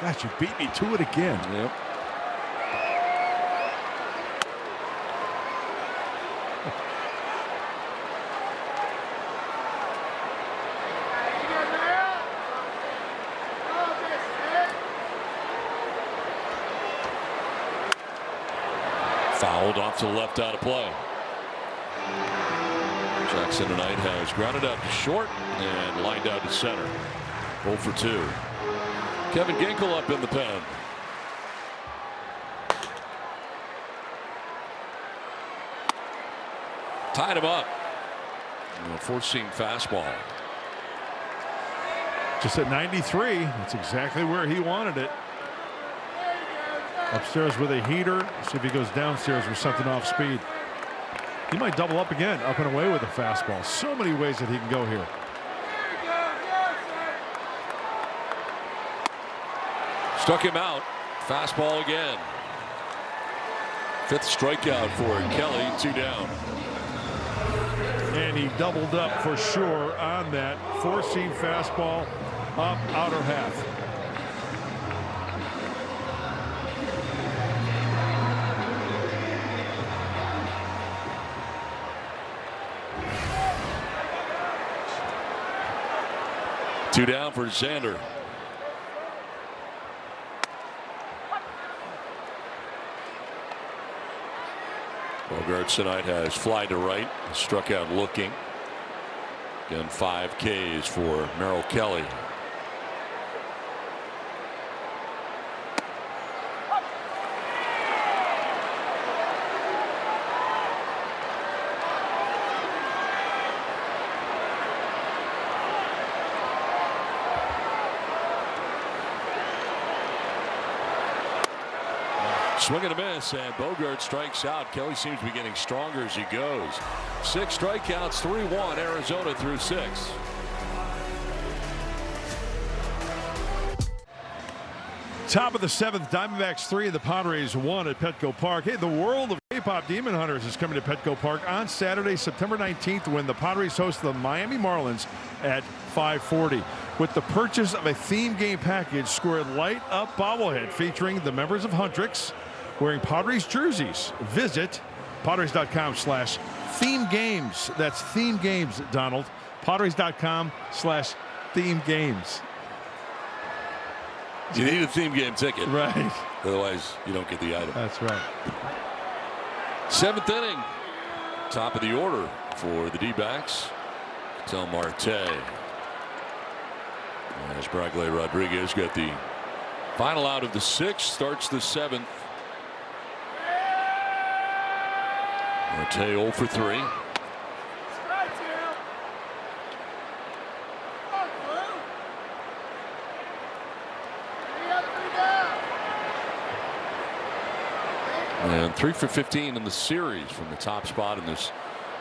Gosh, you beat me to it again. Yep. Fouled off to the left, out of play. Jackson tonight has grounded out to short and lined out to center. 0 for 2. Kevin Ginkel up in the pen. Tied him up. A four-seam fastball. Just at 93. That's exactly where he wanted it. Upstairs with a heater. See if he goes downstairs with something off speed. He might double up again, up and away with a fastball. So many ways that he can go here. Struck him out. Fastball again. 5th strikeout for Kelly. 2 down. And he doubled up for sure on that four-seam fastball up outer half. Two down for Xander. Bogarts tonight has fly to right, struck out looking. Again, 5 Ks for Merrill Kelly. Swing and a miss, and Bogart strikes out. Kelly seems to be getting stronger as he goes. 6 strikeouts, 3-1, Arizona through 6. Top of the 7th, Diamondbacks 3, the Padres 1 at Petco Park. Hey, the world of K-pop Demon Hunters is coming to Petco Park on Saturday, September 19th, when the Padres host the Miami Marlins at 5:40. With the purchase of a theme game package, score a light-up bobblehead featuring the members of Huntrix wearing Padres jerseys. Visit Padres.com/theme games. That's theme games, Donald. Padres.com/theme games. You need a theme game ticket. Right. Otherwise, you don't get the item. That's right. 7th inning. Top of the order for the D-backs. Tel Marte. As Bradley Rodriguez got the final out of the 6th. Starts the 7th. Marte 0 for 3. And 3 for 15 in the series from the top spot in this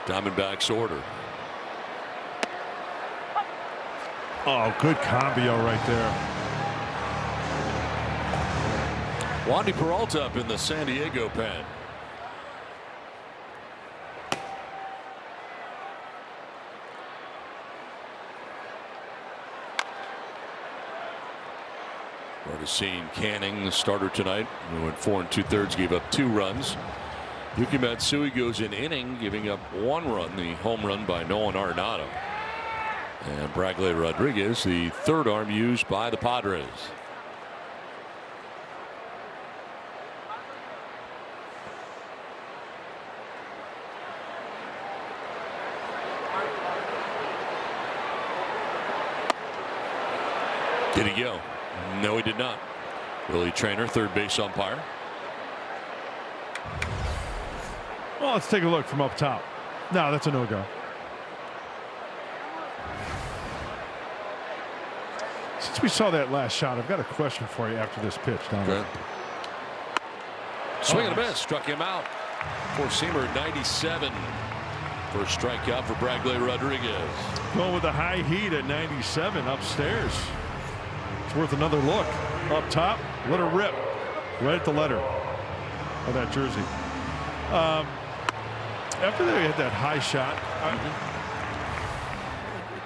Diamondbacks order. Oh, good combio right there. Wandy Peralta up in the San Diego pen. Already seen Canning, the starter tonight, who went 4 2/3, gave up 2 runs. Yuki Matsui goes an inning, giving up 1 run, the home run by Nolan Arenado. And Bradley Rodriguez, the 3rd arm used by the Padres. Did he go? No, he did not. Willie Trainer, 3rd base umpire. Well, let's take a look from up top. No, that's a no-go. Since we saw that last shot, I've got a question for you after this pitch, Don. Okay. Swing and a miss, struck him out. Four-seamer 97. First strikeout for Bradley Rodriguez. Going with the high heat at 97 upstairs. It's worth another look. Up top, let her rip. Right at the letter of that jersey. After they had that high shot,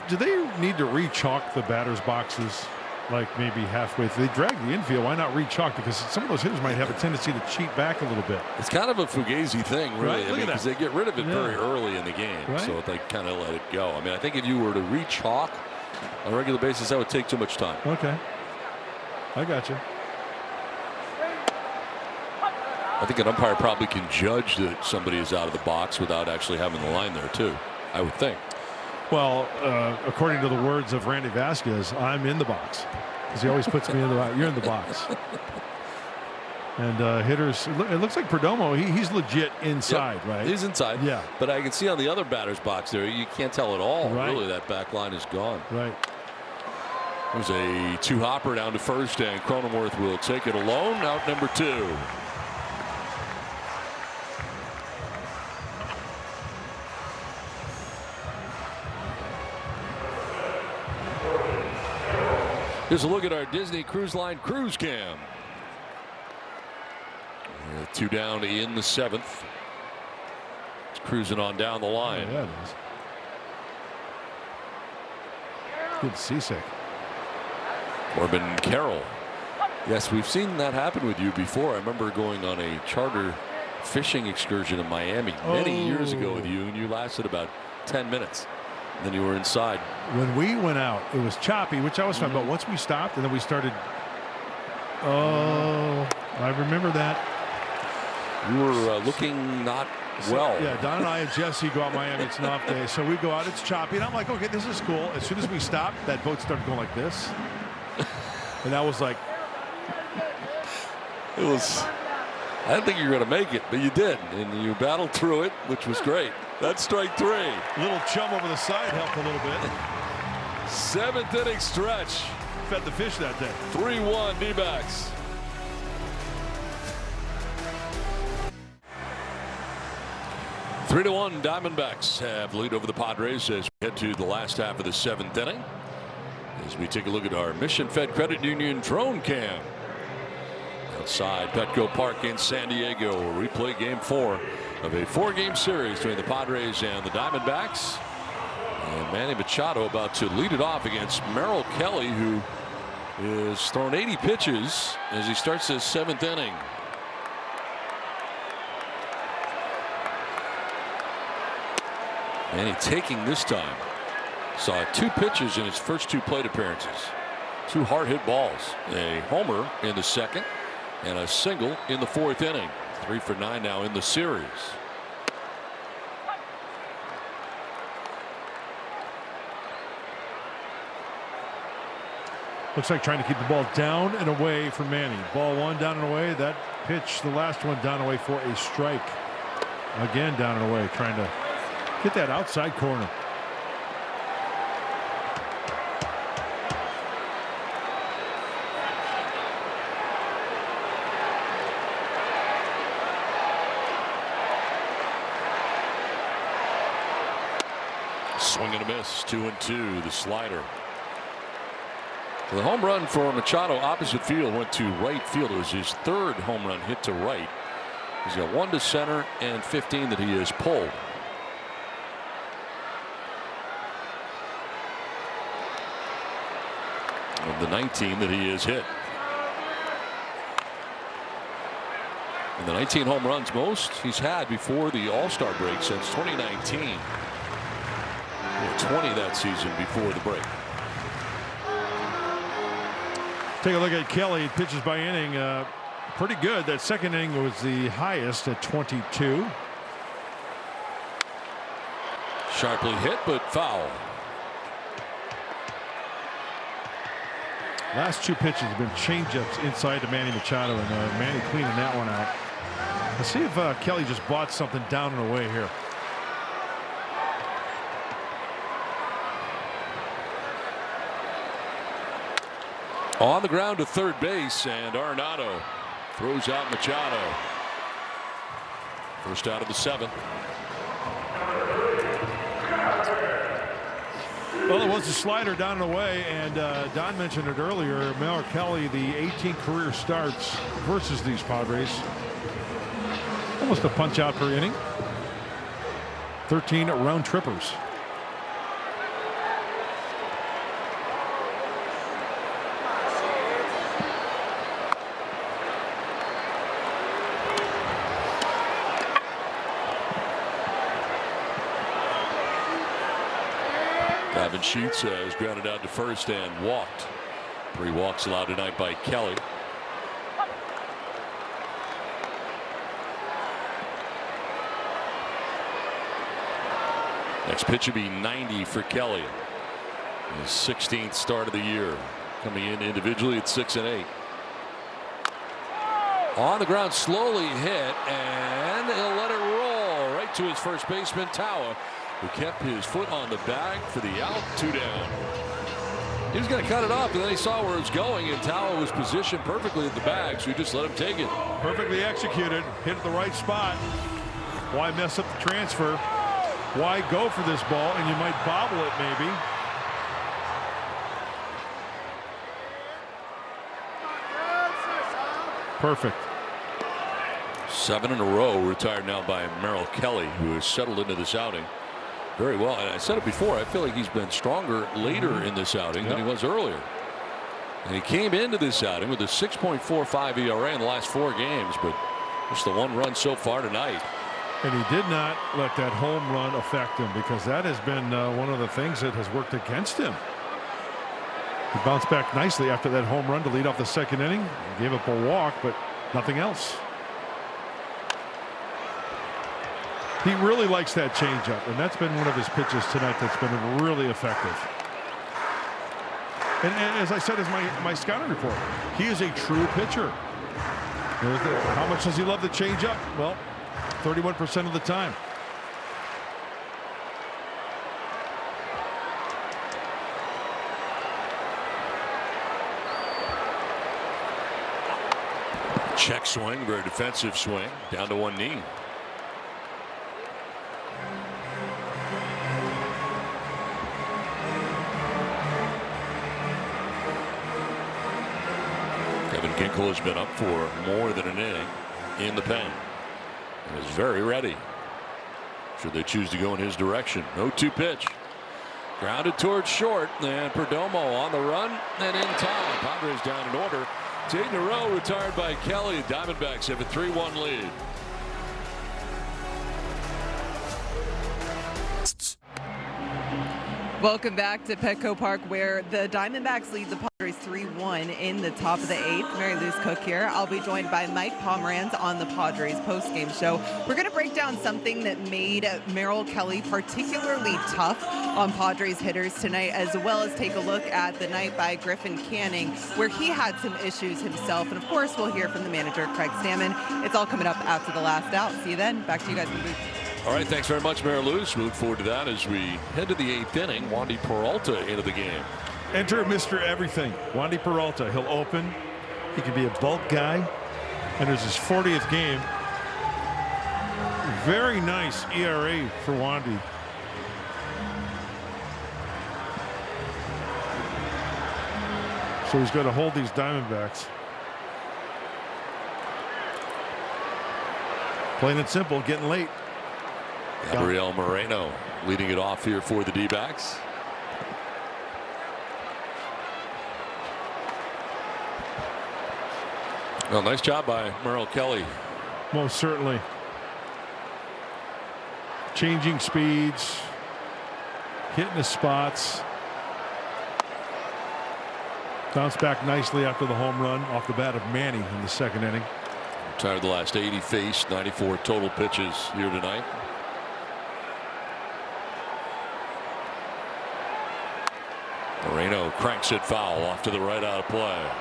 do they need to re-chalk the batter's boxes like maybe halfway through? They drag the infield. Why not re-chalk? Because some of those hitters might have a tendency to cheat back a little bit. It's kind of a fugazi thing, really. Right? I mean, because they get rid of it very early in the game, right? So they kind of let it go. I mean, I think if you were to re-chalk on a regular basis, that would take too much time. Okay, I got you. I think an umpire probably can judge that somebody is out of the box without actually having the line there, too. I would think. Well, according to the words of Randy Vasquez, I'm in the box, because he always puts me in the box. You're in the box. And hitters, it looks like Perdomo, he's legit inside, right? He's inside. Yeah. But I can see on the other batter's box there, you can't tell at all. Right. Really, that back line is gone. Right. There's a 2-hopper down to first, and Cronenworth will take it alone. Out number 2. Here's a look at our Disney Cruise Line cruise cam. 2 down in the 7th. It's cruising on down the line. Yeah, it is. Good seasick. Corbin Carroll. Yes, we've seen that happen with you before. I remember going on a charter fishing excursion in Miami many years ago with you, and you lasted about 10 minutes. Then you were inside. When we went out, it was choppy, which I was fine. But once we stopped and then we started. Oh, I remember that. You were looking not well. Yeah, Don and I and Jesse go out Miami. It's an off day. So we go out. It's choppy. And I'm like, okay, this is cool. As soon as we stopped, that boat started going like this. And I was like. It was. I didn't think you were going to make it, but you did. And you battled through it, which was great. That's strike 3. Little chum over the side helped a little bit. 7th inning stretch. Fed the fish that day. 3-1 D-backs. Three to 1 Diamondbacks have lead over the Padres as we head to the last half of the 7th inning. As we take a look at our Mission Fed Credit Union drone cam. Outside Petco Park in San Diego. We'll replay game 4 of a 4-game series between the Padres and the Diamondbacks. And Manny Machado about to lead it off against Merrill Kelly, who is thrown 80 pitches as he starts his 7th inning. Manny taking this time. Saw 2 pitches in his first 2 plate appearances. 2 hard hit balls. A homer in the 2nd and a single in the 4th inning. 3 for 9 now in the series. Looks like trying to keep the ball down and away from Manny. Ball 1 down and away. That pitch, the last one, down and away for a strike. Again down and away, trying to get that outside corner. Swing and a miss. 2-2. The slider. The home run for Machado opposite field went to right field. It was his 3rd home run hit to right. He's got 1 to center and 15 that he has pulled. Of the 19 that he has hit. And the 19 home runs, most he's had before the All-Star break since 2019. He had 20 that season before the break. Take a look at Kelly. Pitches by inning. Pretty good. That 2nd inning was the highest at 22. Sharply hit, but foul. Last 2 pitches have been changeups inside to Manny Machado, and Manny cleaning that one out. Let's see if Kelly just bought something down and away here. On the ground to 3rd base, and Arenado throws out Machado. First out of the 7th. Well, it was a slider down and away, and Don mentioned it earlier. Merrill Kelly, the 18 career starts versus these Padres. Almost a punch out per inning. 13 round trippers. Gavin Sheets has grounded out to first and walked. 3 walks allowed tonight by Kelly. Next pitch would be 90 for Kelly. His 16th start of the year, coming in individually at 6 and 8. On the ground, slowly hit, and he'll let it roll right to his first baseman, Tawa, who kept his foot on the bag for the out. 2 down. He was going to cut it off, and then he saw where it was going, and Tawa was positioned perfectly at the bag, so he just let him take it. Perfectly executed. Hit at the right spot. Why mess up the transfer? Why go for this ball, and you might bobble it maybe. Perfect. 7 in a row retired now by Merrill Kelly, who has settled into this outing very well. And I said it before, I feel like he's been stronger later in this outing than he was earlier. And he came into this outing with a 6.45 ERA in the last 4 games, but just the 1 run so far tonight. And he did not let that home run affect him, because that has been one of the things that has worked against him. He bounced back nicely after that home run to lead off the 2nd inning. He gave up a walk, but nothing else. He really likes that changeup, and that's been one of his pitches tonight that's been really effective. And as I said, as my scouting report, he is a true pitcher. How much does he love the changeup? Well, 31% of the time. Check swing, very defensive swing, down to 1 knee. Michael has been up for more than an inning in the pen and is very ready should they choose to go in his direction. 0-2 pitch. Grounded towards short, and Perdomo on the run and in time. Padres down in order. 8 in a row retired by Kelly. Diamondbacks have a 3-1 lead. Welcome back to Petco Park, where the Diamondbacks lead the Padres 3-1 in the top of the 8th. Mary Lou's Cook here. I'll be joined by Mike Pomeranz on the Padres postgame show. We're going to break down something that made Merrill Kelly particularly tough on Padres hitters tonight, as well as take a look at the night by Griffin Canning, where he had some issues himself. And of course, we'll hear from the manager, Craig Stammen. It's all coming up after the last out. See you then. Back to you guys in the booth. All right, thanks very much, Mary Lou. We look forward to that as we head to the 8th inning. Wandy Peralta into the game. Enter Mr. Everything, Wandy Peralta. He'll open. He can be a bulk guy. And there's his 40th game. Very nice ERA for Wandy. So he's got to hold these Diamondbacks. Plain and simple, getting late. Gabriel Moreno leading it off here for the D-backs. Well, nice job by Merrill Kelly. Most certainly. Changing speeds, hitting the spots. Bounced back nicely after the home run off the bat of Manny in the 2nd inning. Retired the last 80 faced, 94 total pitches here tonight. Moreno cranks it foul off to the right out of play.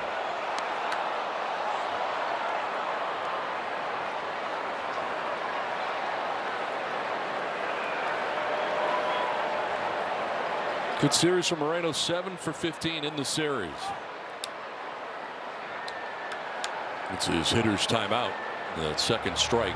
Good series from Moreno, 7 for 15 in the series. It's his hitter's timeout, the 2nd strike.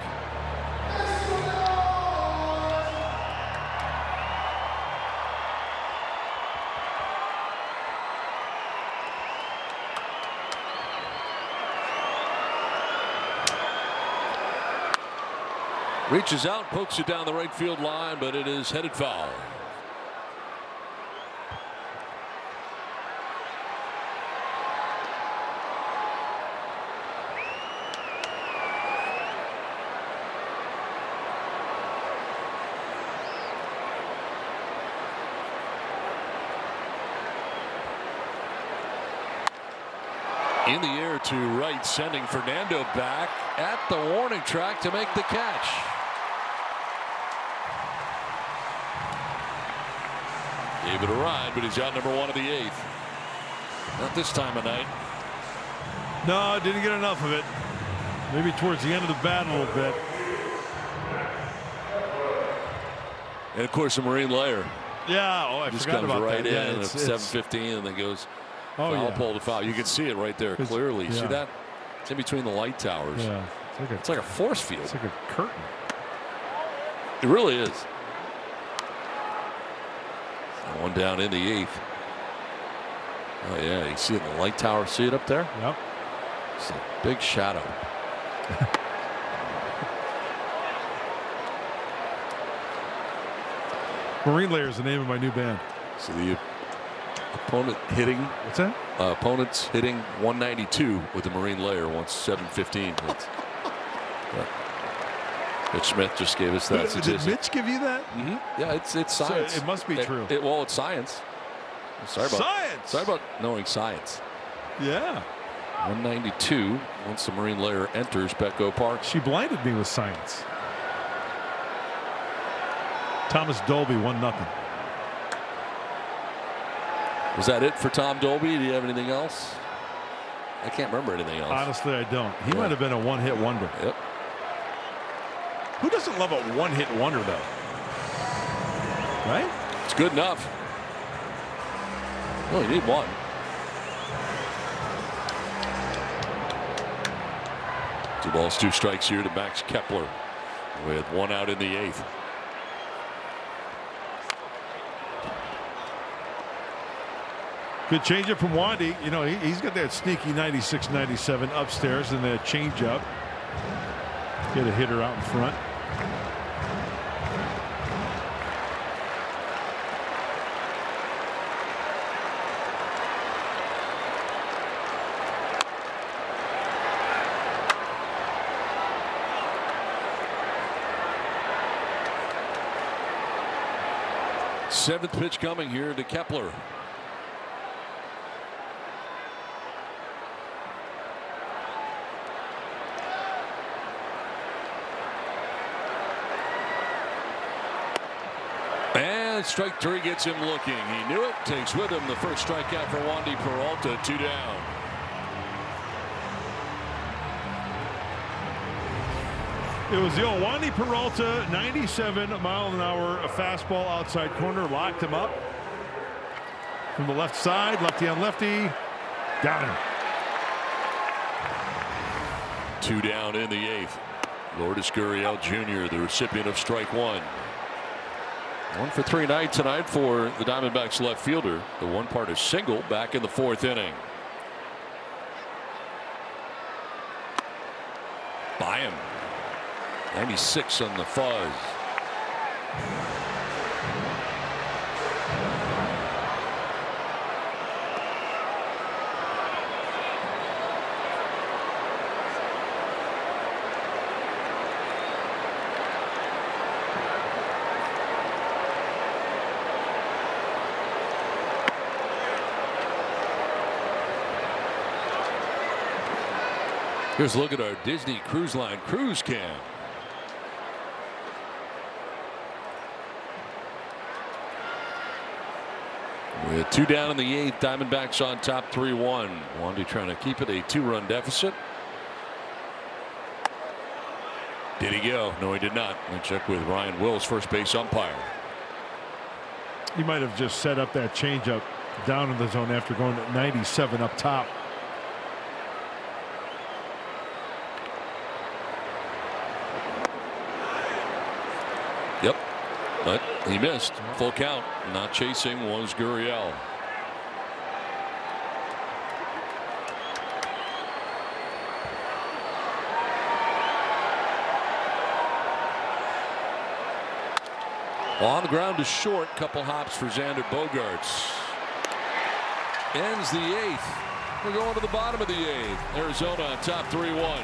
Reaches out, pokes it down the right field line, but it is headed foul. In the air to right, sending Fernando back at the warning track to make the catch. Gave it a ride, but he's out number 1 of the 8th. Not this time of night. No, didn't get enough of it. Maybe towards the end of the bat a little bit. And of course, the Marine Layer. Yeah, I just forgot comes about right that. in Yeah, at 7:15 and then goes foul pole to foul. You can see it right there clearly. Yeah. See that? It's in between the light towers. Yeah, it's like a force field. It's like a curtain. It really is. One down in the 8th. Oh yeah, you see it in the light tower. See it up there? Yep. It's a big shadow. Marine Layer is the name of my new band. So the opponent hitting. What's that? Opponents hitting 192 with the Marine Layer once 7:15. Mitch Smith just gave us that. Did Mitch give you that? Mm-hmm. Yeah, it's science. So it must be true. Well, it's science. Sorry about knowing science. Yeah. 192 once the Marine Layer enters Petco Park. She blinded me with science. Thomas Dolby 1-0. Was that it for Tom Dolby? Do you have anything else? I can't remember anything else. Honestly, I don't. He might have been a one-hit wonder. Yep. Who doesn't love a one-hit wonder, though? Right? It's good enough. Well, you need one. Two balls, 2 strikes here to Max Kepler with 1 out in the 8th. Good changeup from Wandy. You know, he's got that sneaky 96, 97 upstairs and that changeup. Get a hitter out in front. Seventh pitch coming here to Kepler. And strike three gets him looking. He knew it. Takes with him the first strikeout for Wandy Peralta. 2 down. It was the old Wandy Peralta, 97-mile-an-hour fastball outside corner, locked him up from the left side, lefty on lefty, got him. 2 down in the 8th. Lourdes Gurriel Jr., the recipient of strike 1. 1 for 3 night tonight for the Diamondbacks left fielder. The one part is single back in the 4th inning. By him. 96 on the fuzz. Here's a look at our Disney Cruise Line cruise cam. With 2 down in the 8th, Diamondbacks on top 3-1. Wandy trying to keep it a 2-run deficit. Did he go? No, he did not. We'll check with Ryan Wills, first base umpire. He might have just set up that changeup down in the zone after going to 97 up top. Yep. But he missed. Full count. Not chasing was Gurriel. On the ground to short. Couple hops for Xander Bogaerts. Ends the 8th. We're going to the bottom of the 8th. Arizona on top 3-1.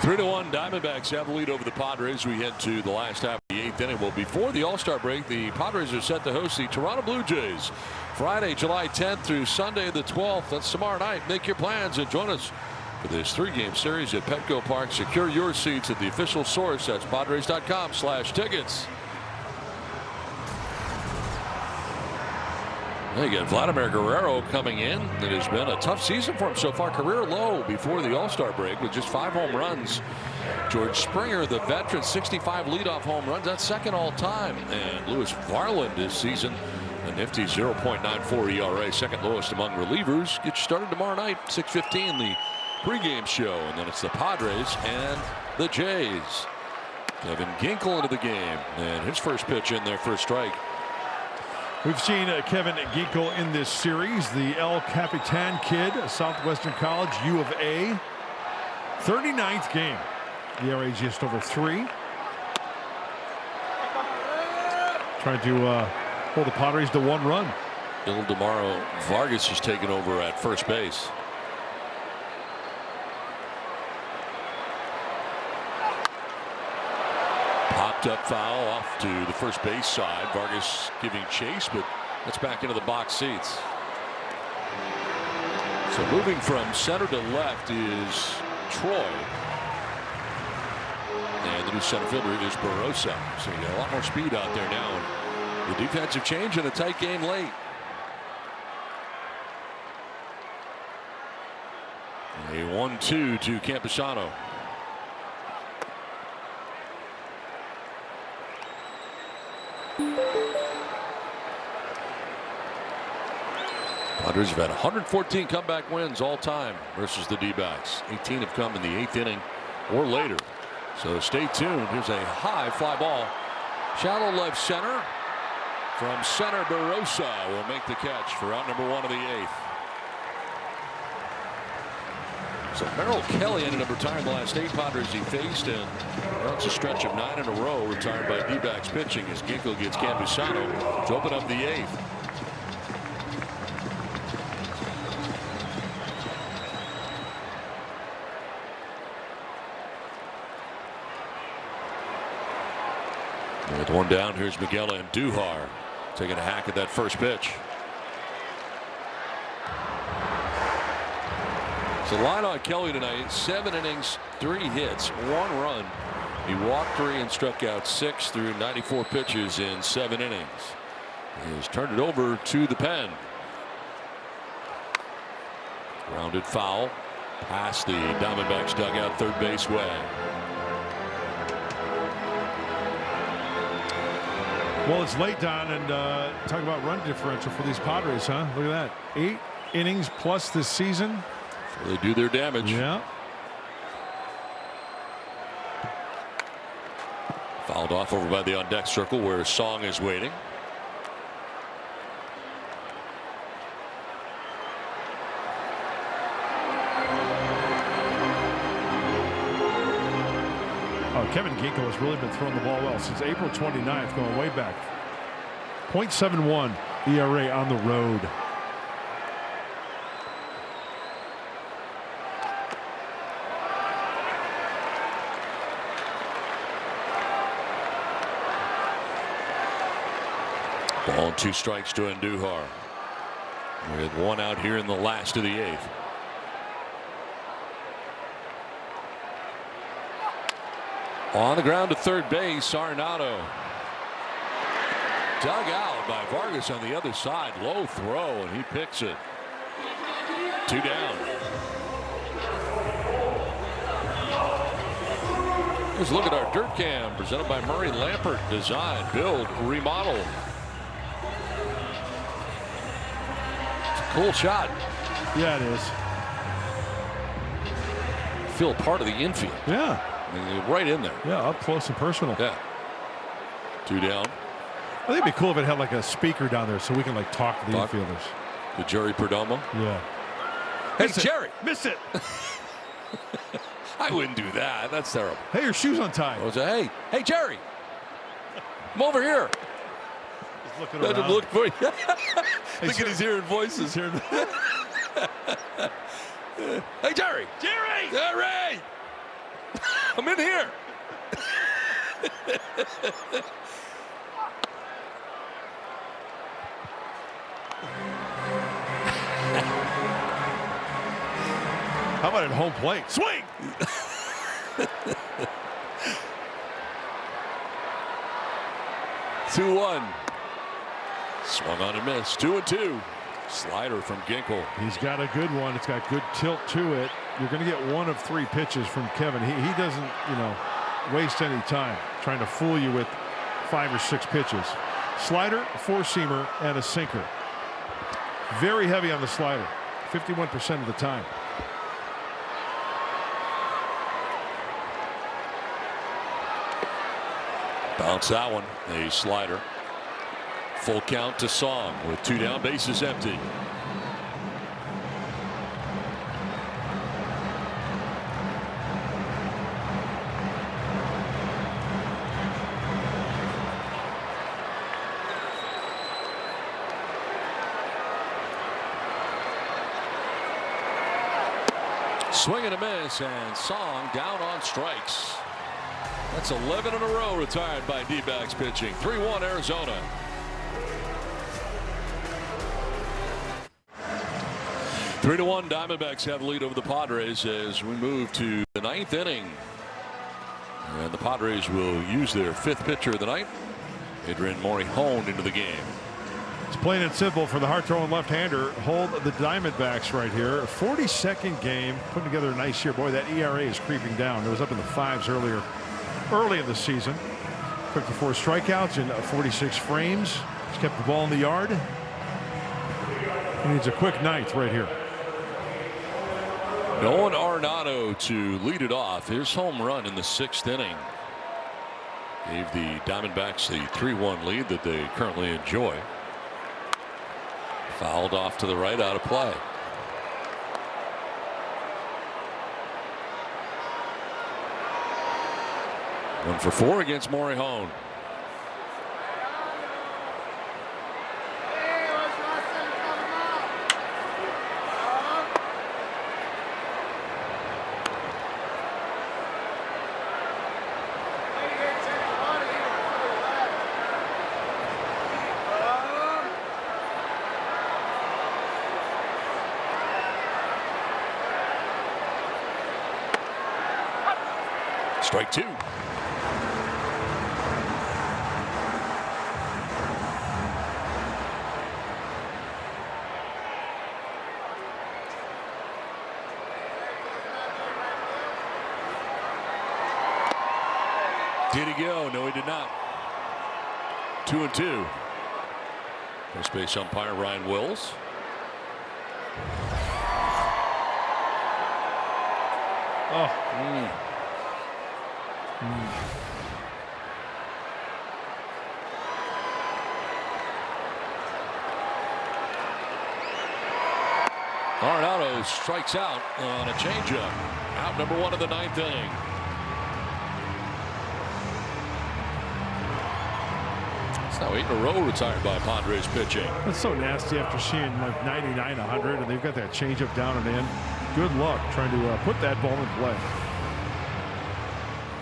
Three to 1 Diamondbacks have the lead over the Padres. We head to the last half of the 8th inning. Well, before the All-Star break, the Padres are set to host the Toronto Blue Jays Friday, July 10th through Sunday the 12th. That's tomorrow night. Make your plans and join us for this 3-game series at Petco Park. Secure your seats at the official source. That's Padres.com/tickets. You got Vladimir Guerrero coming in. It has been a tough season for him so far. Career low before the All-Star break with just 5 home runs. George Springer, the veteran, 65 leadoff home runs. That's second all time. And Lewis Varland this season, a nifty 0.94 ERA, second lowest among relievers. Get you started tomorrow night, 6:15, the pregame show. And then it's the Padres and the Jays. Kevin Ginkel into the game. And his first pitch in there for a strike. We've seen Kevin Ginkel in this series, the El Capitan kid, Southwestern College, U of A. 39th game. The ERA just over 3. Trying to hold the Padres to 1 run. Bill DeMauro Vargas is taking over at first base. Popped up foul off to the first base side. Vargas giving chase, but that's back into the box seats. So moving from center to left is Troy. And the new center fielder is Barossa. So you got a lot more speed out there now. And the defensive change in a tight game late. A 1-2 to Campusano. Padres have had 114 comeback wins all time versus the D-backs. 18 have come in the 8th inning or later. So stay tuned. Here's a high fly ball Shallow left center. From center, Barosa will make the catch for out number 1 of the 8th. So Merrill Kelly ended up retiring the last 8 Padres he faced, and that's a stretch of 9 in a row retired by D-backs pitching as Ginkel gets Campusano to open up the 8th. With one down, here's Miguel Andujar taking a hack at that first pitch. So line on Kelly tonight, 7 innings, 3 hits, 1 run. He walked 3 and struck out 6 through 94 pitches in 7 innings. He has turned it over to the pen. Grounded foul past the Diamondbacks dugout, third base way. Well, it's late, Don, and talk about run differential for these Padres, huh? Look at that. 8 innings plus this season. So they do their damage. Yeah. Fouled off over by the on-deck circle where Song is waiting. Kevin Ginkel has really been throwing the ball well since April 29th, going way back. .71 ERA on the road. Ball and 2 strikes to Andujar. With 1 out here in the last of the 8th. On the ground to third base, Arenado. Dug out by Vargas on the other side. Low throw, and he picks it. 2 down. Let's look at our Dirt Cam presented by Murray Lampert. Design, build, remodel. It's a cool shot. Yeah, it is. Feel part of the infield. Yeah. Right in there. Yeah, up close and personal. Yeah. 2 down. I think it'd be cool if it had like a speaker down there so we can like talk to the infielders. To Jerry Perdomo. Yeah. Hey, Miss Jerry. Miss it. I wouldn't do that. That's terrible. Hey, your shoe's untied. I was like, hey, Jerry. Come over here. He's looking Let around. him look for you. Hey, Look at his hearing voices. He's hearing Hey, Jerry. Jerry! Jerry! I'm in here. How about at home plate? Swing! 2-1. Swung on and missed. 2-2. Slider from Ginkel. He's got a good one. It's got good tilt to it. You're going to get 1 of 3 pitches from Kevin. He doesn't, waste any time trying to fool you with 5 or 6 pitches. Slider, 4-seamer, and a sinker. Very heavy on the slider, 51% of the time. Bounce that one. A slider. Full count to Song with 2 down, bases empty. Swing and a miss, and Song down on strikes. That's 11 in a row retired by D-backs pitching. 3-1 Arizona. Three to 1 Diamondbacks have the lead over the Padres as we move to the 9th inning. And the Padres will use their 5th pitcher of the night. Adrian Morejon into the game. It's plain and simple for the hard-throwing left-hander. Hold the Diamondbacks right here. 42nd game, putting together a nice year. Boy, that ERA is creeping down. It was up in the 5s early in the season. 54 strikeouts in 46 frames. He's kept the ball in the yard. He needs a quick 9th right here. Nolan Arenado to lead it off. His home run in the 6th inning. Gave the Diamondbacks the 3-1 lead that they currently enjoy. Fouled off to the right, out of play. One for 4 against Morihone. Strike 2. Did he go? No, he did not. 2-2. First base umpire Ryan Wills. Oh. Arenado strikes out on a changeup. Out number 1 of the 9th inning. It's now 8 in a row retired by Padres pitching. That's so nasty after seeing like 99, 100, and they've got that changeup down and in. Good luck trying to put that ball in play.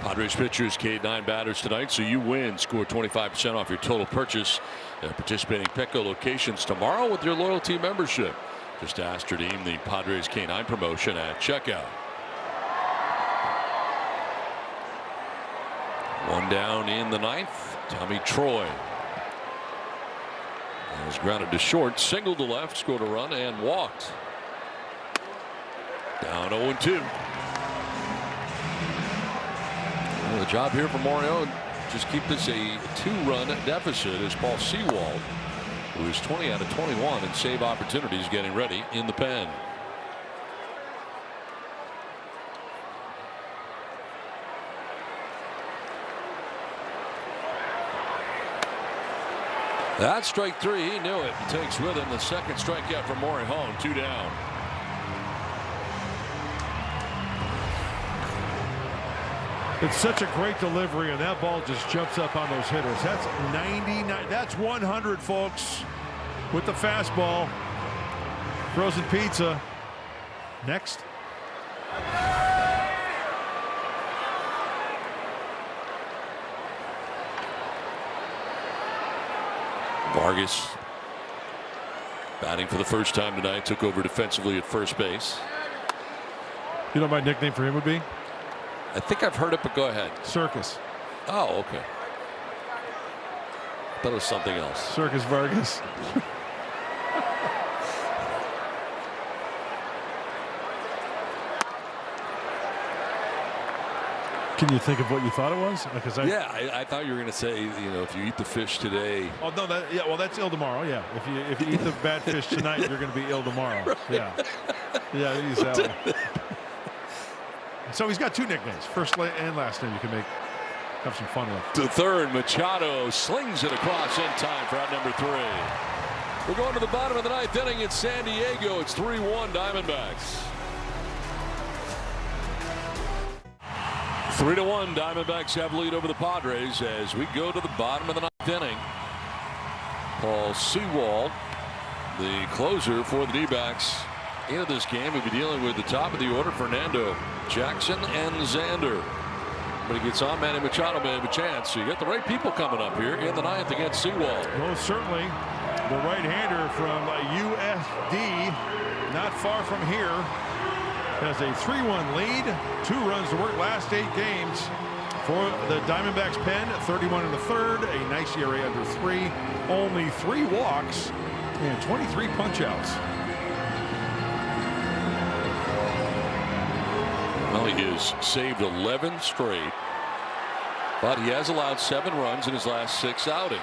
Padres pitchers K 9 batters tonight, so you win. Score 25% off your total purchase at participating Petco locations tomorrow with your loyalty membership. Just ask to redeem the Padres K9 promotion at checkout. One down in the 9th. Tommy Troy was grounded to short, singled to left, scored a run, and walked. Down 0-2. Well, the job here for Mario, just keep this a 2-run deficit as Paul Sewald, who is 20 out of 21 in save opportunities, getting ready in the pen. That's strike 3. He knew it. Takes with him the second strikeout for Morihone. 2 down. It's such a great delivery, and that ball just jumps up on those hitters. That's 99. That's 100, folks, with the fastball. Frozen pizza. Next. Vargas batting for the first time tonight, took over defensively at first base. You know what my nickname for him would be? I think I've heard it, but go ahead. Circus. Oh, okay. Thought it was something else. Circus Vargas. Can you think of what you thought it was? Because I thought you were going to say, you know, if you eat the fish today. Oh no, well that's ill tomorrow. Yeah, if you eat the bad fish tonight, you're going to be ill tomorrow. Right. Yeah, use that one. So he's got 2 nicknames, first and last name. You can have some fun with. To third, Machado slings it across in time for out number 3. We're going to the bottom of the 9th inning in San Diego. It's 3-1 Diamondbacks. 3-1 Diamondbacks have lead over the Padres as we go to the bottom of the 9th inning. Paul Sewald, the closer for the D-backs. Into this game, we'll be dealing with the top of the order, Fernando, Jackson, and Xander. But he gets on, Manny Machado may have a chance. So you got the right people coming up here in the 9th against Sewald. Most certainly. The right-hander from USD, not far from here, has a 3-1 lead. 2 runs to work last 8 games for the Diamondbacks pen. 31 in the 3rd, a nice ERA under 3, only 3 walks and 23 punch-outs. Well, he has saved 11 straight, but he has allowed 7 runs in his last 6 outings.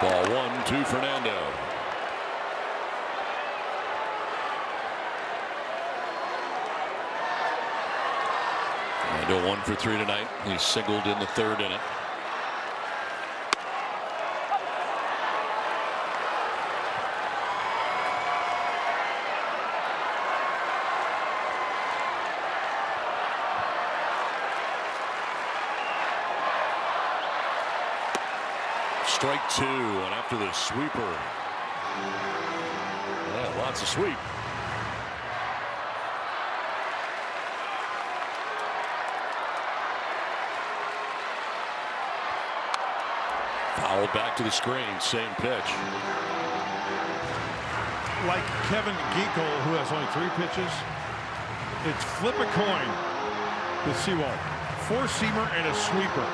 Ball 1 to Fernando. Into 1 for 3 tonight. He singled in the 3rd inning. Strike 2, and after the sweeper, yeah, lots of sweep. Fouled back to the screen, same pitch. Like Kevin Geekle, who has only 3 pitches, it's flip a coin with Sewald. 4-seamer and a sweeper.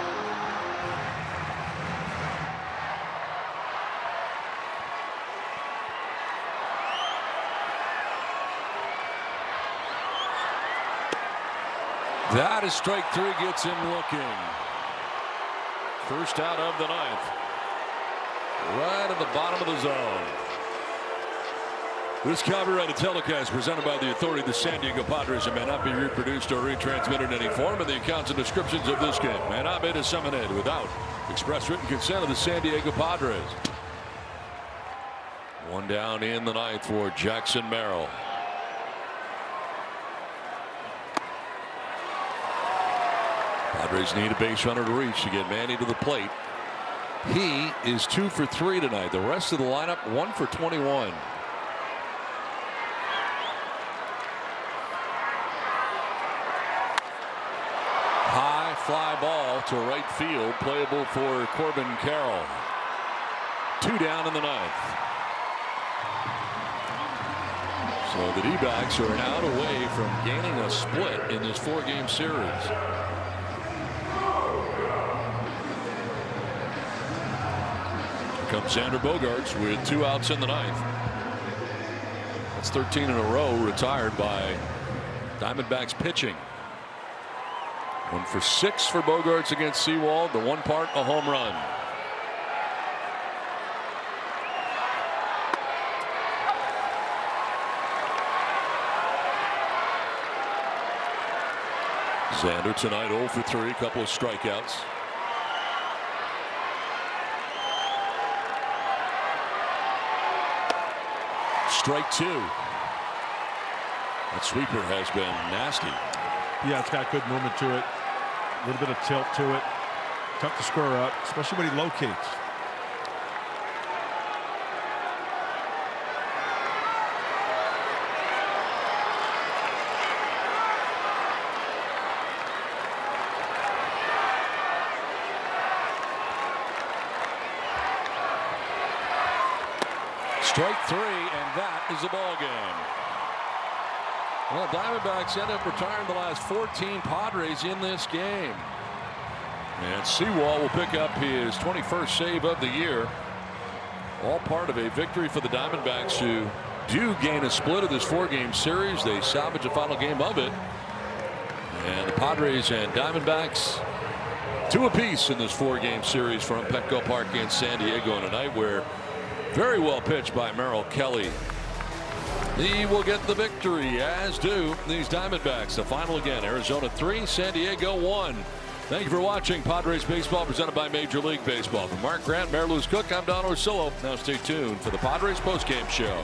That is strike 3, gets him looking. First out of the 9th. Right at the bottom of the zone. This copyrighted telecast presented by the authority of the San Diego Padres and may not be reproduced or retransmitted in any form, and the accounts and descriptions of this game may not be disseminated without express written consent of the San Diego Padres. One down in the 9th for Jackson Merrill. Padres need a base runner to reach to get Manny to the plate. He is 2 for 3 tonight. The rest of the lineup 1 for 21. High fly ball to right field, playable for Corbin Carroll. 2 down in the 9th. So the D-backs are an out away from gaining a split in this 4-game series. Comes Xander Bogaerts with 2 outs in the 9th. That's 13 in a row retired by Diamondbacks pitching. 1 for 6 for Bogaerts against Sewald. The 1 part a home run. Xander tonight 0 for 3, a couple of strikeouts. Strike 2. That sweeper has been nasty. Yeah, it's got good movement to it. A little bit of tilt to it. Tough to square up, especially when he locates. Strike 3, and that is the ball game. Well, Diamondbacks end up retiring the last 14 Padres in this game. And Sewald will pick up his 21st save of the year. All part of a victory for the Diamondbacks, who do gain a split of this 4-game series. They salvage the final game of it. And the Padres and Diamondbacks 2 apiece in this 4-game series from Petco Park in San Diego on a night where very well pitched by Merrill Kelly. He will get the victory, as do these Diamondbacks. The final again, Arizona 3, San Diego 1. Thank you for watching Padres Baseball presented by Major League Baseball. For Mark Grant, Mayor Louis Cook, I'm Don Orsillo. Now stay tuned for the Padres postgame show.